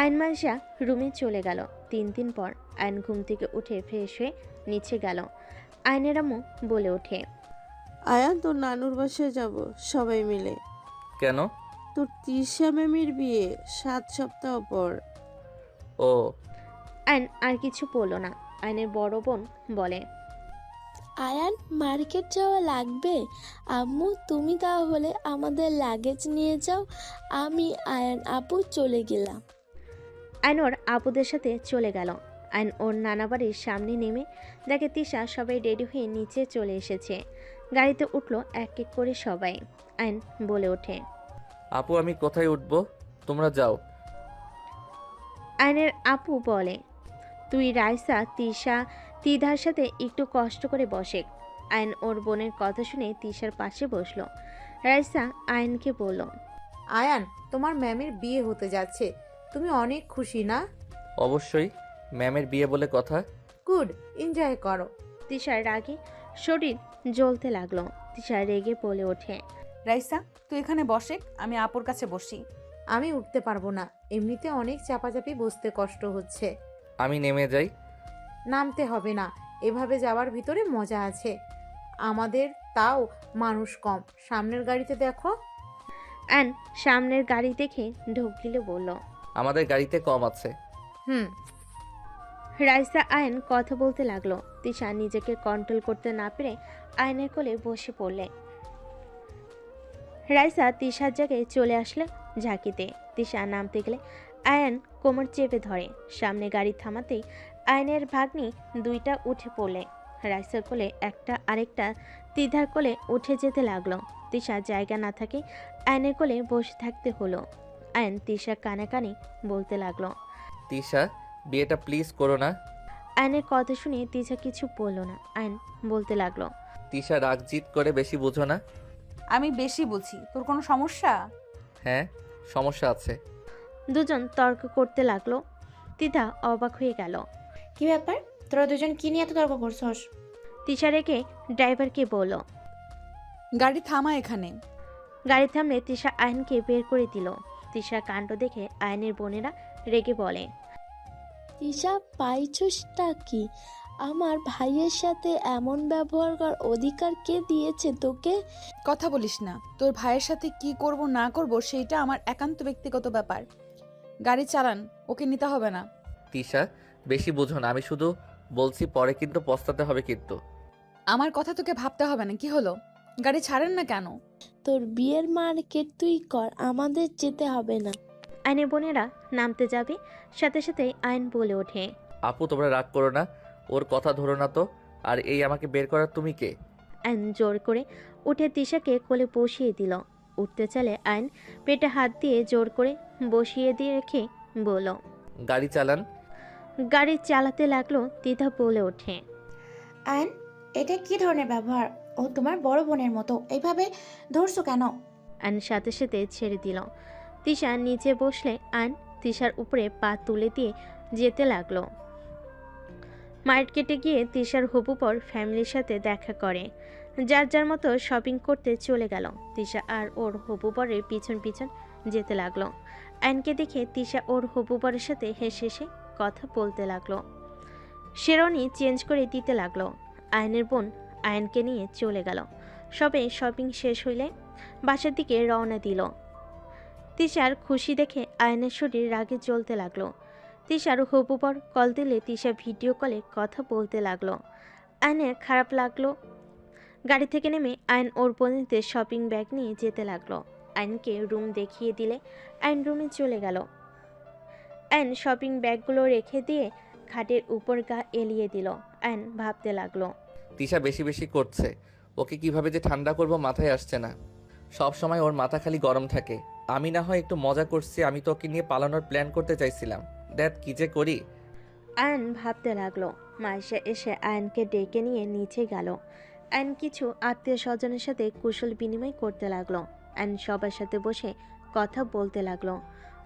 আয়ন মাসা রুমে চলে গেল। 3 দিন পর আয়ন ঘুম থেকে উঠে ফ্রেশ হয়ে নিচে গেল। আয়নের আম্মু বলে ওঠে, আয়ান, তোর নানুর বাসায় যাব সবাই মিলে। কেন? তোর তিশা ম্যামের বিয়ে 7 সপ্তাহ পর। ও। আয়ন আর কিছু বলল না। আয়নের বড় বোন বলে, আয়ান, মার্কেট যাওয়া লাগবে? আম্মু তুমি তাহলে আমাদের লাগেজ নিয়ে যাও, আমি আয়ান আপু চলে গেলাম। আয়ন ওর আপুদের সাথে চলে গেল। আয়ন ওর নানা বাড়ির সামনে নেমে দেখে তিশা সবাই রেডি হয়ে নিচে চলে এসেছে। গাড়িতে উঠলো এক এক করে সবাই। আয়ন বলে ওঠে, আপু আমি কোথায় উঠবো? তোমরা যাও। আয়নের আপু বলে, তুই রাইসা তিশা তিধার সাথে একটু কষ্ট করে বসে। আয়ন ওর বোনের কথা শুনে তিশার পাশে বসলো। রাইসা আয়নকে বলল, আয়ান, তোমার ম্যামের বিয়ে হতে যাচ্ছে, তুমি অনেক খুশি না? অবশ্যই, ম্যামের বিয়ে বলে কথা। গুড, এনজয় করো। তিশার রাগে শরীর জ্বলতে লাগলো। তিশা রেগে বলে ওঠে, রাইসা তুই এখানে বসে, আমি আপুর কাছে বসি। আমি উঠতে পারবো না, এমনিতে অনেক চাপাচাপি বসতে কষ্ট হচ্ছে। আমি নেমে যাই। নামতে হবে না, এভাবে যাওয়ার ভিতরে মজা আছে। আমাদের তাও মানুষ কম, সামনের গাড়িতে দেখো। আয়ন সামনের গাড়ি দেখে ঢোক গিলে বলল, আমাদের গাড়িতে কম আছে। রাইসা আয়ন কথা বলতে লাগলো। তিশা নিজেকে কন্ট্রোল করতে না পেরে আয়নের কোলে বসে পড়লে। রাইসা তিশার জায়গায় চলে আসলে ঝাঁকিতে। তিশা নামতে গেলে আয়ন কোমর চেপে ধরে। সামনে গাড়ি থামাতেই আয়নের ভাগ্নি দুইটা উঠে পড়লে। রাইসার কোলে একটা, আরেকটা তিধার কোলে উঠে যেতে লাগলো। তিশা জায়গা না থাকে আয়নের কোলে বসে থাকতে হলো। আয়ন তিশা কানে কানে বলতে লাগলো, তিশা বিয়েটা প্লিজ করো না। আয়নের কথা শুনে তিশা কিছু বলল না। আয়ন বলতে লাগলো, তিশা রাগ জিত করে বেশি বুঝো না। আমি বেশি বুঝি, তোর কোনো সমস্যা? হ্যাঁ, সমস্যা আছে। দুজন তর্ক করতে লাগলো। তিধা অবাক হয়ে গেল। কি ব্যাপার, তোরা দুজন কি নিয়ে এত তর্ক করছস? তিশা রেখে ড্রাইভারকে বলল, গাড়ি থামা এখানে। গাড়ি থামলে তিশা আয়নকে বের করে দিল। তিশার কাণ্ড দেখে আয়নের বোনেরা রেগে বলে, তিশা পাইছসটা কি? আমার ভাইয়ের সাথে এমন ব্যবহার করার অধিকার কে দিয়েছে তোকে? কথা বলিস না, তোর ভাইয়ের সাথে কি করব না করব সেইটা আমার একান্ত ব্যক্তিগত ব্যাপার। গাড়ি চালান, ওকে নিতে হবে না। তিশা বেশি বুঝো না, আমি শুধু বলছি পরে কিন্তু পস্তাতে হবে কিন্তু। আমার কথা তোকে ভাবতে হবে না। কি হলো, গাড়ি ছাড়েন না কেন? তোর বিয়ের মার্কেট তুই কর, আমাদের যেতে হবে না। আয়নের বোনেরা নামতে যাবে, সাথে সাথে আয়ন বলে ওঠে, আপু তোমরা রাগ করো না, ওর কথা ধরো না তো। আর এই আমাকে বের করার তুমি কে? আয়ন জোর করে উঠে তিশাকে কোলে বসিয়ে দিল। উঠতে চলে আয়ন পেটে হাত দিয়ে জোর করে বসিয়ে দিয়ে রেখে বলল, গাড়ি চালান। গাড়ি চালাতে লাগলো। তিথা বলে ওঠে, আয়ন, এটা কি ধরনের ব্যবহার? ও তোমার বড় বোনের মতো, এইভাবে ধরছো কেন? আয়ন সাথে সাথে ছেড়ে দিল। তিশা নিচে বসলে আয়ন তিশার উপরে পা তুলে দিয়ে যেতে লাগলো। মার্কেটে গিয়ে তিশার হবু বর ফ্যামিলির সাথে দেখা করে। যার যার মতো শপিং করতে চলে গেল। তিশা আর ওর হবু বরের পিছন পিছন যেতে লাগলো। আয়নকে দেখে তিশা ওর হবু বরের সাথে হেসে হেসে কথা বলতে লাগলো। শেরওয়ানি চেঞ্জ করে দিতে লাগলো। আয়নের বোন আয়নকে নিয়ে চলে গেল। সবে শপিং শেষ হইলে বাসার দিকে রওনা দিল। তিশার খুশি দেখে আয়নের শরীর রাগে জ্বলতে লাগলো। তিশার হবু বর কল দিলে তিশা ভিডিও কলে কথা বলতে লাগলো। আয়নের খারাপ লাগলো। গাড়ি থেকে নেমে আয়ন ওর বোনদের শপিং ব্যাগ নিয়ে যেতে লাগলো। আয়নকে রুম দেখিয়ে দিলে আয়ন রুমে চলে গেল। আয়ন শপিং ব্যাগগুলো রেখে দিয়ে খাটের উপর গা এলিয়ে দিল। আয়ন ভাবতে লাগলো, তিশা বেশি বেশি করছে। ওকে কিভাবে যে ঠান্ডা করব মাথায় আসছে না। সব সময় ওর মাথা খালি গরম থাকে। আমি না হয় একটু মজা করছি, আমি তো ওকে নিয়ে পালানোর প্ল্যান করতে চাইছিলাম। দেখ কি যে করি। আয়ন ভাবতে লাগলো। মাইশা এসে আয়নকে ডেকে নিয়ে নিচে গেল। আয়ন কিছু আত্মীয় স্বজনের সাথে কুশল বিনিময় করতে লাগলো। আয়ন সবার সাথে বসে কথা বলতে লাগলো।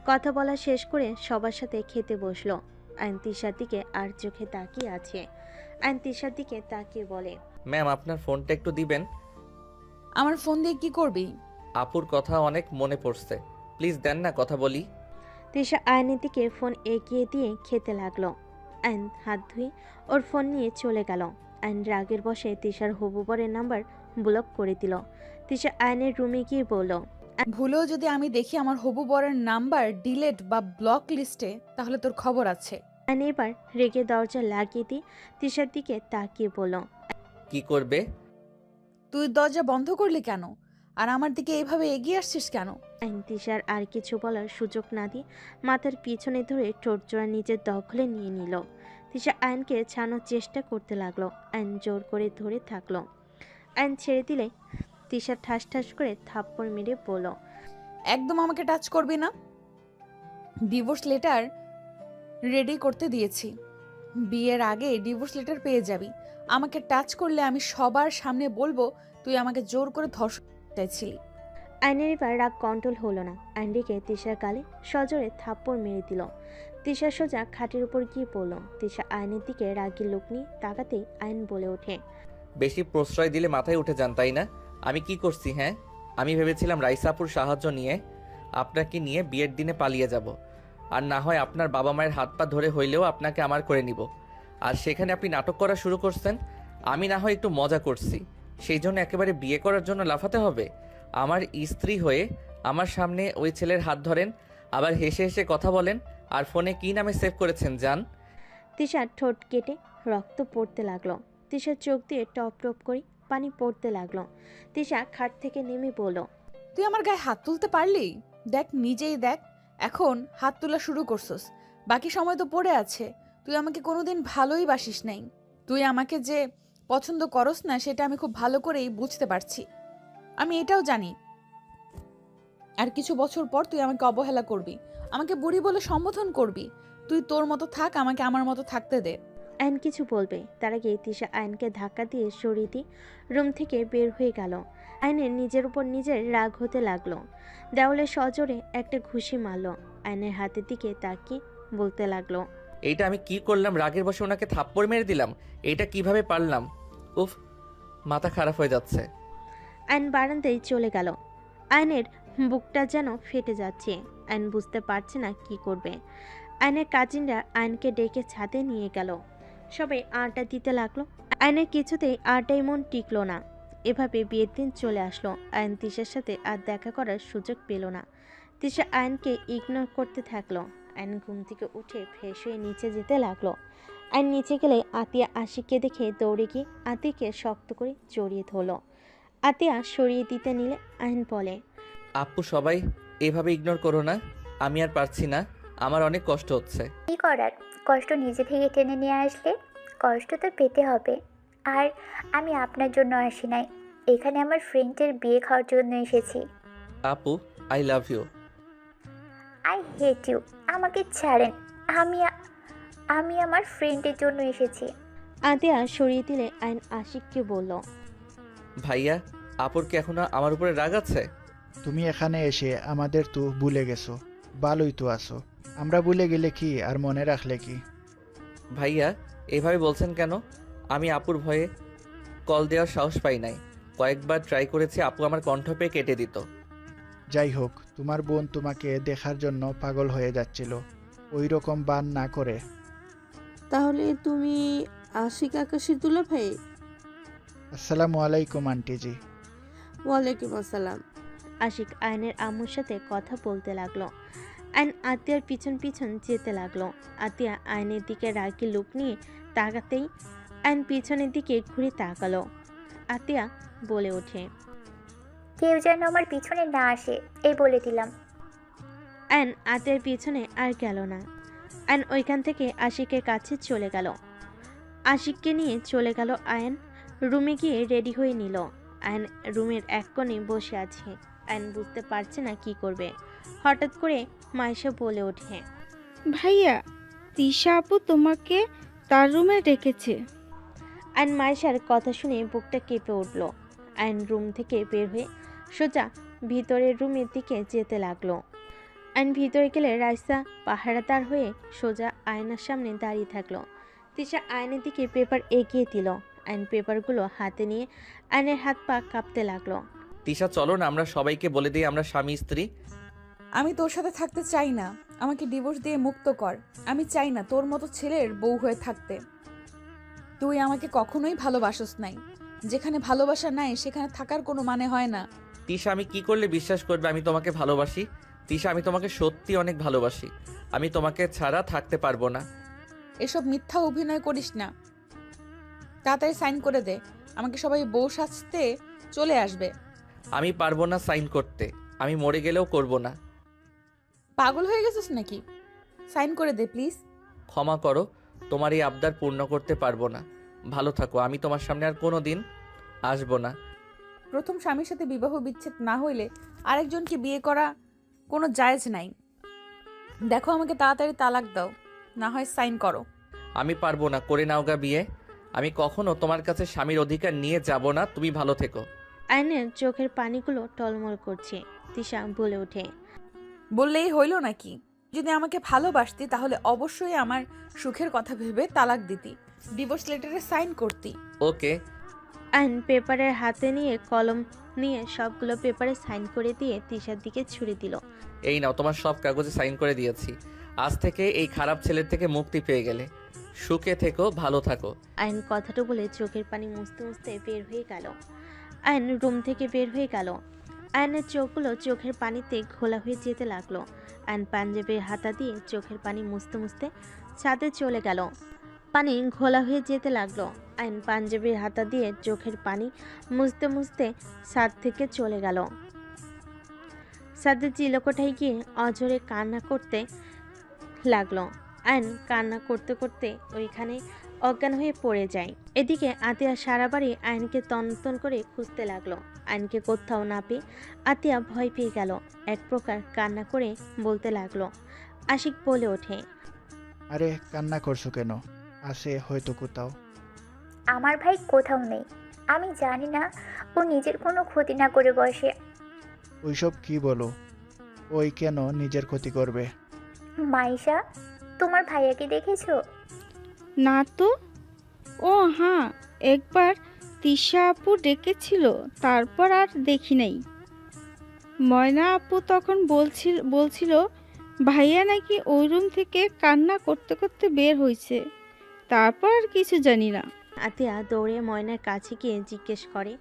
কথা বলা শেষ করে সবার সাথে খেতে বসলো। আয়ন তিশার দিকে আর চোখে তাকিয়ে আছে। আয়ন তিশার দিকে তাকিয়ে বলে, ম্যাম আপনার ফোনটা একটু দিবেন। আমার ফোন দিয়ে কি করবি? আপুর কথা অনেক মনে পড়ছে, প্লিজ দেন না, কথা বলি। তিশা আয়নের দিকে ফোন এগিয়ে দিয়ে খেতে লাগলো। আয়ন হাত ধুয়ে ওর ফোন নিয়ে চলে গেল। আয়ন রাগের বসে তিশার হবু বরের নাম্বার ব্লক করে দিল। তিশা আয়নের রুমে গিয়ে বলল, ভুলেও যদি আমি দেখি আমার হবু বরের নাম্বার ডিলেট বা ব্লক লিস্টে, তাহলে তোর খবর আছে। আয়ন এবার রেগে দরজা লাগিয়ে দিয়ে তিশার দিকে তাকিয়ে বলল, কি করবে? তুই দরজা বন্ধ করলি কেন? আর আমার দিকে এইভাবে এগিয়ে আসছিস কেন? আয়ন তিশার আর কিছু বলার সুযোগ না দিয়ে মাথার পিছনে ধরে ঠোঁটজোড়া নিজের দখলে নিয়ে নিল। তিশা আয়নকে ছাড়ানোর চেষ্টা করতে লাগলো। আয়ন জোর করে ধরে থাকলো। আয়ন ছেড়ে দিলে তিশা ঠাস ঠাস করে থাপ্পড় মেরে বলল, একদম আমাকে টাচ করবি না। ডিভোর্স লেটার রেডি করতে দিয়েছি। বিয়ের আগে ডিভোর্স লেটার পেয়ে যাবি। আমাকে টাচ করলে আমি সবার সামনে বলবো তুই আমাকে জোর করে ধর্ষণ চাইছিলি। আয়নের এবার রাগ কন্ট্রোল হলো না। আয়ন রেগে তিশার গালে সজোরে থাপ্পড় মেরে দিল। তিশা সোজা খাটের উপর গিয়ে পড়ল। তিশা আয়নের দিকে রাগি লোক নিয়ে তাকাতেই আয়ন বলে ওঠে, বেশি প্রশ্রয় দিলে মাথায় উঠে যান তাই না? আমি কি করছি? হ্যাঁ, আমি ভেবেছিলাম রাইসাপুর সাহায্য নিয়ে আপনাকে নিয়ে বিয়ের দিনে পালিয়ে যাব, আর না হয় আপনার বাবা মায়ের হাত পা ধরে হইলেও আপনাকে আমার করে নিব। আর সেখানে আপনি নাটক করা শুরু করছেন। আমি না হয় একটু মজা করছি, সেই জন্য একেবারে বিয়ে করার জন্য লাফাতে হবে? আমার স্ত্রী হয়ে আমার সামনে ওই ছেলের হাত ধরেন, আবার হেসে হেসে কথা বলেন, আর ফোনে কি নামে সেভ করেছেন জান? তিশার ঠোঁট কেটে রক্ত পড়তে লাগলো। তিশার চোখ দিয়ে টপ টপ করে পানি পড়তে লাগলো। তিশা খাট থেকে নেমে বলল, তুই আমার গায়ে হাত তুলতে পারলি? দেখ, নিজেই দেখ, এখন হাত তোলা শুরু করছস। বাকি সময় তো পড়ে আছে। তুই আমাকে কোনোদিন ভালোই বাসিস নাই। তুই আমাকে যে পছন্দ করস না সেটা আমি খুব ভালো করেই বুঝতে পারছি। আমি এটাও জানি আর কিছু বছর পর তুই আমাকে অবহেলা করবি, আমাকে বুড়ি বলে সম্বোধন করবি। তুই তোর মতো থাক, আমাকে আমার মতো থাকতে দে। আয়ন কিছু বলবে তার আগে তিশা আয়নকে ধাক্কা দিয়ে সরিয়ে দিয়ে রুম থেকে বের হয়ে গেল। আয়নের নিজের উপর নিজের রাগ হতে লাগলো। দেওয়ালে সজোরে একটা ঘুষি মারল। আয়নের হাতের দিকে তাকিয়ে বলতে লাগলো, এইটা আমি কি করলাম? রাগের বসে ওনাকে থাপ্পড় মেরে দিলাম। এইটা কিভাবে পারলাম? উফ, মাথা খারাপ হয়ে যাচ্ছে। আয়ন বারান্দায় চলে গেল। আয়নের বুকটা যেন ফেটে যাচ্ছে। আয়ন বুঝতে পারছে না কি করবে। আয়নের কাজিনরা আয়নকে ডেকে ছাদে নিয়ে গেল। সবাই আড্ডা দিতে লাগলো। আয়নের কিছুতেই আড্ডায় মন টিকলো না। এভাবে বিয়ের দিন চলে আসলো। আয়ন তিশার সাথে আর দেখা করার সুযোগ পেল না। তিশা আয়নকে ইগনোর করতে থাকলো। আয়ন ঘুম থেকে উঠে ফ্রেশ হয়ে নিচে যেতে লাগলো। আয়ন নিচে গেলে আতিয়া আশিককে দেখে দৌড়ে গিয়ে আতিকে শক্ত করে জড়িয়ে ধরলো। আতিয়া সরিয়ে দিতে নিলে আয়ন বলে, আপু সবাই এভাবে ইগনোর করো না, আমি আর পারছি না, আমার অনেক কষ্ট হচ্ছে। কি করার, কষ্ট নিজে থেকে টেনে নিয়ে আসলে কষ্ট তো পেতে হবে। আর আমি আপনার জন্য আসি নাই, এখানে আমার ফ্রেন্ডের বিয়ে খাওয়ার জন্য এসেছি। আপু, I love you. I hate you. আমাকে ছাড়েন। আমি আমার ফ্রেন্ডের জন্য এসেছি। আতিয়া সরিয়ে দিলে আইন আশিককে বলল, ভাইয়া, আপুর কি এখনো আমার উপরে রাগ আছে? তুমি এখানে এসে আমাদের তো ভুলে গেছো। ভালোই তো আছো। আমরা ভুলে গেলে কি আর মনে রাখলে কি? ভাইয়া, এভাবে বলছেন কেন? আমি আপুর ভয়ে কল দেওয়ার সাহস পাই নাই। কয়েকবার ট্রাই করেছি, আপু আমার কণ্ঠ পেয়ে কেটে দিত। যাই হোক, তোমার বোন তোমাকে দেখার জন্য পাগল হয়ে যাচ্ছিল। ওই রকম বান না করে। তাহলে তুমি আশিক আকাশের দুলাভাই? আসসালামু আলাইকুম আন্টিজি। ওয়ালাইকুম আসসালাম। আশিক আয়নের আম্মুর সাথে কথা বলতে লাগলো। আয়ন আতিয়ার পিছন পিছন যেতে লাগলো। আতিয়া আয়নের দিকে রাগি লুক নিয়ে তাকাতেই আয়ন পিছনের দিকে ঘুরে তাকালো। আতিয়া বলে ওঠে, কেউ যেন আমার পিছনে না আসে, এই বলে দিলাম। আয়ন আতিয়ার পিছনে আর গেল না। আয়ন ওইখান থেকে আশিকের কাছে চলে গেল। আশিককে নিয়ে চলে গেল আয়ন। রুমে গিয়ে রেডি হয়ে নিল। আয়ন রুমের এক কোণে বসে আছে। আয়ন বুঝতে পারছে না কি করবে। হঠাৎ করে মাইশা বলে ওঠে, ভাইয়া, তিশা আপু তোমাকে তার রুমে ডেকেছে। আয়ন মাইশার কথা শুনে বুকটা কেঁপে উঠল। আয়ন রুম থেকে বের হয়ে সোজা ভিতরের রুমের দিকে যেতে লাগলো। আয়ন ভিতরে গেলে রাইসা পাহারাদার হয়ে সোজা আয়নার সামনে দাঁড়িয়ে থাকলো। তিশা আয়নের দিকে পেপার এগিয়ে দিল। আয়ন পেপারগুলো হাতে নিয়ে আয়নের হাত পা কাঁপতে লাগলো। তিশা, চলো না আমরা সবাইকে বলে দিই আমরা স্বামী স্ত্রী। আমি তোর সাথে থাকতে চাই না। আমাকে ডিভোর্স দিয়ে মুক্ত কর। আমি চাই না তোর মতো ছেলের বউ হয়ে থাকতে। তুই আমাকে কখনোই ভালোবাসস নাই। যেখানে ভালোবাসা নাই সেখানে থাকার কোনো মানে হয় না। তিশা, আমি কি করলে বিশ্বাস করবে আমি তোমাকে ভালোবাসি? তিশা, আমি তোমাকে সত্যি অনেক ভালোবাসি। আমি তোমাকে ছাড়া থাকতে পারবো না। এসব মিথ্যা অভিনয় করিস না। তাড়াতাড়ি সাইন করে দে, আমাকে সবাই বউ সাজতে চলে আসবে। আমি পারবো না সাইন করতে। আমি মরে গেলেও করব না। পাগল হয়ে গেছিস নাকি? সাইন করে দে প্লিজ। ক্ষমা করো, তোমার এই আবদার পূর্ণ করতে পারবো না। ভালো থাকো, আমি তোমার সামনে আর কোনো দিন আসবো না। প্রথম স্বামীর সাথে বিবাহ বিচ্ছেদ না হইলে আরেকজনকে বিয়ে করা কোনো জায়েজ নাই। দেখো, আমাকে তাড়াতাড়ি তালাক দাও, না হয় সাইন করো। আমি পারবো না, করে নাও গা বিয়ে। আমি কখনো তোমার কাছে স্বামীর অধিকার নিয়ে যাব না। তুমি ভালো থেকো। আয়নের চোখের পানিগুলো টলমল করছে। তিশা বলে ওঠে, বললেই হইল নাকি? যদি আমাকে ভালোবাসতি তাহলে অবশ্যই আমার সুখের কথা ভেবে তালাক দিতি, ডিভোর্স লেটারে সাইন করতি। ওকে। আয়ন পেপারের হাতে নিয়ে কলম নিয়ে সবগুলো পেপারে সাইন করে দিয়ে তিশার দিকে ছুড়ে দিল। এই নাও, তোমার সব কাগজে সাইন করে দিয়েছি। আজ থেকে এই খারাপ ছেলের থেকে মুক্তি পেয়ে গেলে। সুখে থেকো, ভালো থাকো। আয়ন কথাটা বলে চোখের পানি মুছতে মুছতে বের হয়ে গেল। আয়ন রুম থেকে বের হয়ে গেল। আয়নের চোখগুলো চোখের পানিতে ঘোলা হয়ে যেতে লাগলো। আয়ন পাঞ্জাবির হাতা দিয়ে চোখের পানি মুছতে মুছতে ছাদে চলে গেল। পানি ঘোলা হয়ে যেতে লাগলো। আয়ন পাঞ্জাবির হাতা দিয়ে চোখের পানি মুছতে মুছতে ছাদ থেকে চলে গেল। ছাদে চিলকোঠায় গিয়ে অঝরে কান্না করতে লাগলো। আয়ন কান্না করতে করতে ওইখানে অজ্ঞান হয়ে পড়ে যায়। এদিকে আতিয়া সারা বাড়ি আয়নকে তন্ন করে খুঁজতে লাগলো। আয়নকে কোথাও না পেয়ে আতিয়া ভয় পেয়ে গেল। এক প্রকার কান্না করে বলতে লাগলো। আশিক বলে ওঠে, আরে কান্না করছো কেন? আছে হয়তো কোথাও। আমার ভাই কোথাও নেই। আমি জানি না ও নিজের কোনো ক্ষতি না করে বসে। ওইসব কি বলো? ওই কেন নিজের ক্ষতি করবে? মাইশা, তোমার ভাইয়াকে দেখেছো? না তো। ও হ্যাঁ, একবার তিশা আপু ডেকেছিল, তারপর আর দেখি নাই। ময়না আপু তখন বলছিল ভাইয়া নাকি ওই রুম থেকে কান্না করতে করতে বের হয়েছে। তারপর আর কিছু জানি না। আতিয়া দৌড়ে ময়নার কাছে গিয়ে জিজ্ঞেস করে।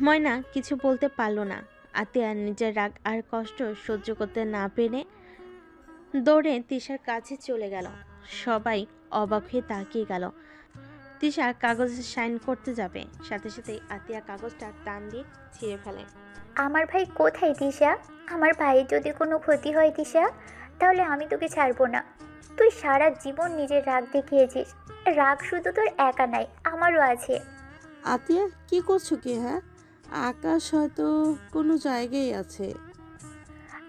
ময়না কিছু বলতে পারল না। আতিয়া নিজের রাগ আর কষ্ট সহ্য করতে না পেরে দৌড়ে তিশার কাছে চলে গেল। সবাই অবাক হয়ে তাকিয়ে গেল। তিশা কাগজে সাইন করতে যাবে, সাথে সাথে আতিয়া কাগজটা টান দিয়ে ছিঁড়ে ফেলে। আমার ভাই কোথায় তিশা? আমার ভাইয়ের যদি কোনো ক্ষতি হয় তিশা, তাহলে আমি তোকে ছাড়বো না। তুই সারা জীবন নিজের রাগ দেখিয়েছিস। রাগ শুধু তোর একা নাই, আমারও আছে। আতিয়া কি করছো কি? হ্যাঁ, আকাশ হয়তো কোনো জায়গায় আছে।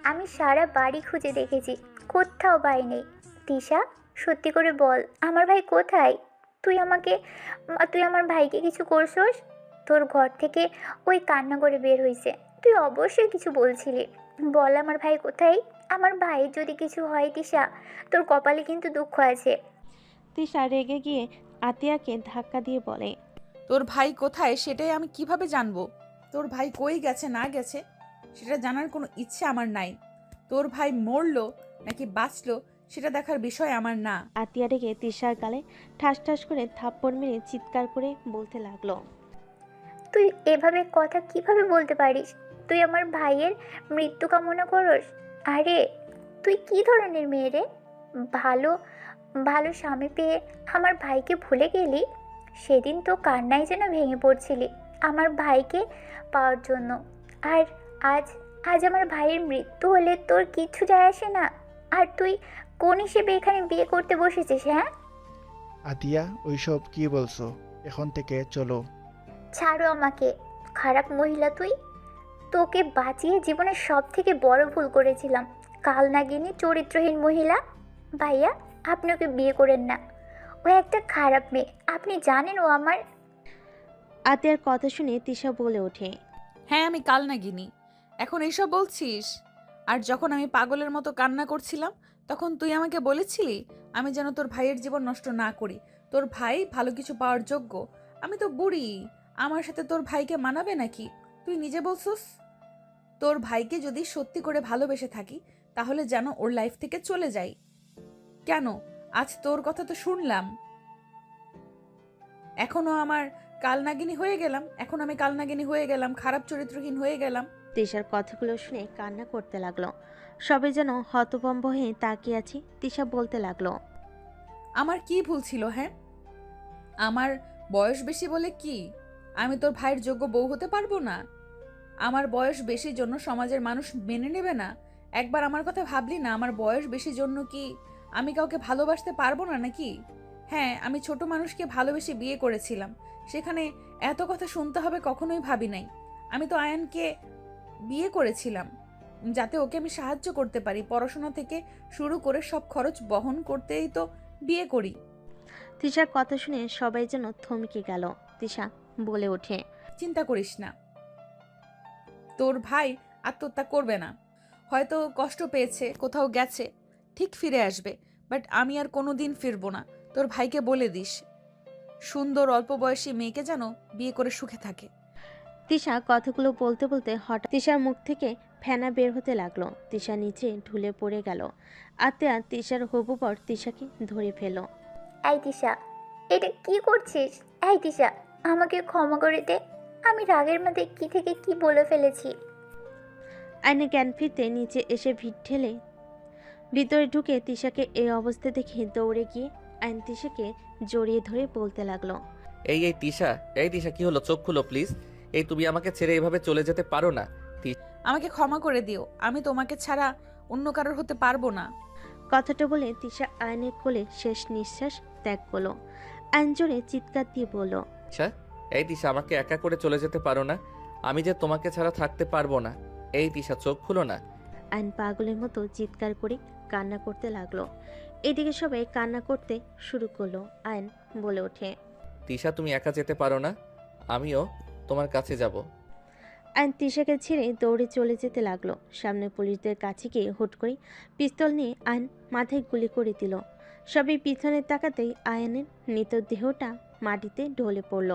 আমি সারা বাড়ি খুঁজে দেখেছি, কোথাও ভাই নেই। তিশা, সত্যি করে বল, আমার ভাই কোথায়? তুই আমার ভাইকে কিছু করছস? তোর ঘর থেকে ওই কান্না করে বের হয়েছে, তুই অবশ্যই কিছু বলছিলি। বল আমার ভাই কোথায়? আমার ভাইয়ের যদি কিছু হয় তিশা, তোর কপালে কিন্তু দুঃখ আছে। তিশা রেগে গিয়ে আতিয়াকে ধাক্কা দিয়ে বলে, তোর ভাই কোথায় সেটাই আমি কিভাবে জানবো? তোর ভাই কই গেছে না গেছে সেটা জানার কোনো ইচ্ছে আমার নাই। তোর ভাই মরলো নাকি বাঁচলো সেটা দেখার বিষয় আমার না। আতিয়া রেগে তিশার গালে ঠাস ঠাস করে থাপ্পড় মেরে চিৎকার করে বলতে লাগলো, তুই এভাবে কথা কিভাবে বলতে পারিস? তুই আমার ভাইয়ের মৃত্যু কামনা করস? আরে তুই কি ধরনের মেয়ে রে? ভালো ভালো স্বামী পেয়ে আমার ভাইকে ভুলে গেলি? সেদিন তো কান্নায় যেন ভেঙে পড়ছিলি আমার ভাইকে পাওয়ার জন্য। আর আজ আজ আমার ভাইয়ের মৃত্যু হলে তোর কিচ্ছু যায় আসে না। আর তুই কোন হিসেবে এখানে বিয়ে করতে বসেছিস? হ্যাঁ, আতিয়া ওইসব কি বলছো? এখন থেকে চলো। ছাড়ো আমাকে, খারাপ মহিলা তুই। তোকে বাঁচিয়ে জীবনের সব থেকে বড় ভুল করেছিলাম। কাল নাগিনী চরিত্রহীন মহিলা। ভাইয়া, আপনি ওকে বিয়ে করেন না, ও একটা খারাপ মেয়ে। আপনি জানেন ও আমার। আতিয়ার কথা শুনে তিশা বলে ওঠে, হ্যাঁ আমি কাল নাগিনি, এখন এইসব বলছিস? আর যখন আমি পাগলের মতো কান্না করছিলাম তখন তুই আমাকে বলেছিলি আমি যেন তোর ভাইয়ের জীবন নষ্ট না করি। তোর ভাই ভালো কিছু পাওয়ার যোগ্য। আমি তো বুড়ি, আমার সাথে তোর ভাইকে মানাবে নাকি? তুই নিজে বলছিস তোর ভাইকে যদি সত্যি করে ভালোবেসে থাকি তাহলে যেন ওর লাইফ থেকে চলে যাই। কেন? আজ তোর কথা তো শুনলাম, এখনো আমার কালনাগিনী হয়ে গেলাম। এখন আমি কালনাগিনী হয়ে গেলাম, খারাপ চরিত্রহীন হয়ে গেলাম। তিশার কথাগুলো শুনে কান্না করতে লাগলো। সবাই যেন হতভম্ব হয়ে তাকিয়ে আছে। তিশা বলতে লাগলো, আমার কি ভুল ছিল? হ্যাঁ, আমার বয়স বেশি বলে কি আমি তোর ভাইয়ের যোগ্য বউ হতে পারবো না? আমার বয়স বেশির জন্য সমাজের মানুষ মেনে নেবে না? একবার আমার কথা ভাবলি না? আমার বয়স বেশির জন্য কি আমি কাউকে ভালোবাসতে পারবো না নাকি? হ্যাঁ, আমি ছোট মানুষকে ভালোবেসে বিয়ে করেছিলাম, সেখানে এত কথা শুনতে হবে কখনোই ভাবি নাই। আমি তো আয়ানকে বিয়ে করেছিলাম যাতে ওকে আমি সাহায্য করতে পারি, পড়াশোনা থেকে শুরু করে সব খরচ বহন করতেই তো বিয়ে করি। তিশার কথা শুনে সবাই যেন থমকে গেল। তিশা বলে ওঠে, চিন্তা করিস না, তোর ভাই আত্মহত্যা করবে না। হয়তো কষ্ট পেয়েছে, কোথাও গেছে, ঠিক ফিরে আসবে। বাট আমি আর কোনোদিন ফিরবো না। তোর ভাইকে বলে দিস সুন্দর অল্প বয়সী মেয়েকে যেন বিয়ে করে সুখে থাকে। তিশা কথাগুলো বলতে বলতে হঠাৎ তিশার মুখ থেকে ফেনা বের হতে লাগলো। তিশা নিচে ঢুলে পড়ে গেল। আতিয়া তিশার হবু বর তিশাকে ধরে ফেল। এই তিশা, এটা কি করছিস? এই তিশা, আমাকে ক্ষমা করে দে। আমি রাগের মধ্যে কি থেকে কি বলে ফেলেছি। আইনে জ্ঞান ফিরতে নিচে এসে ভিড় ঠেলে ভিতরে ঢুকে তিশাকে এই অবস্থা দেখে দৌড়ে গিয়ে আইন তিশাকে জড়িয়ে ধরে বলতে লাগলো, এই তিশা কি হলো? চোখ খুলো প্লিজ। এই তুমি আমাকে ছেড়ে এভাবে চলে যেতে পারো না। আমাকে ক্ষমা করে দিও, আমি তোমাকে ছাড়া অন্য কারোর হতে পারবো না। কথাটা বলে তিশা আইনের কোলে শেষ নিঃশ্বাস ত্যাগ করলো। আইন জোরে চিৎকার দিয়ে বলল, তিশা আমাকে একা করে চলে যেতে পারো না? আমি যে তোমাকে ছাড়া থাকতে পারবো না। এই তিশা চোখ খুলো না। আইন পাগলের মতো চিৎকার করে কান্না করতে লাগলো। এদিকে সবাই কান্না করতে শুরু করলো। আইন বলে ওঠে, তিশা তুমি একা যেতে পারো না, আমিও তোমার কাছে যাব। আইন তিশাকে ছেড়ে দৌড়ে চলে যেতে লাগলো। সামনে পুলিশদের কাছে গিয়ে হুট করে পিস্তল নিয়ে আইন মাথায় গুলি করে দিল। সবাই পিছনে তাকাতেই আয়নের মৃতদেহটা মাটিতে ঢলে পড়ল।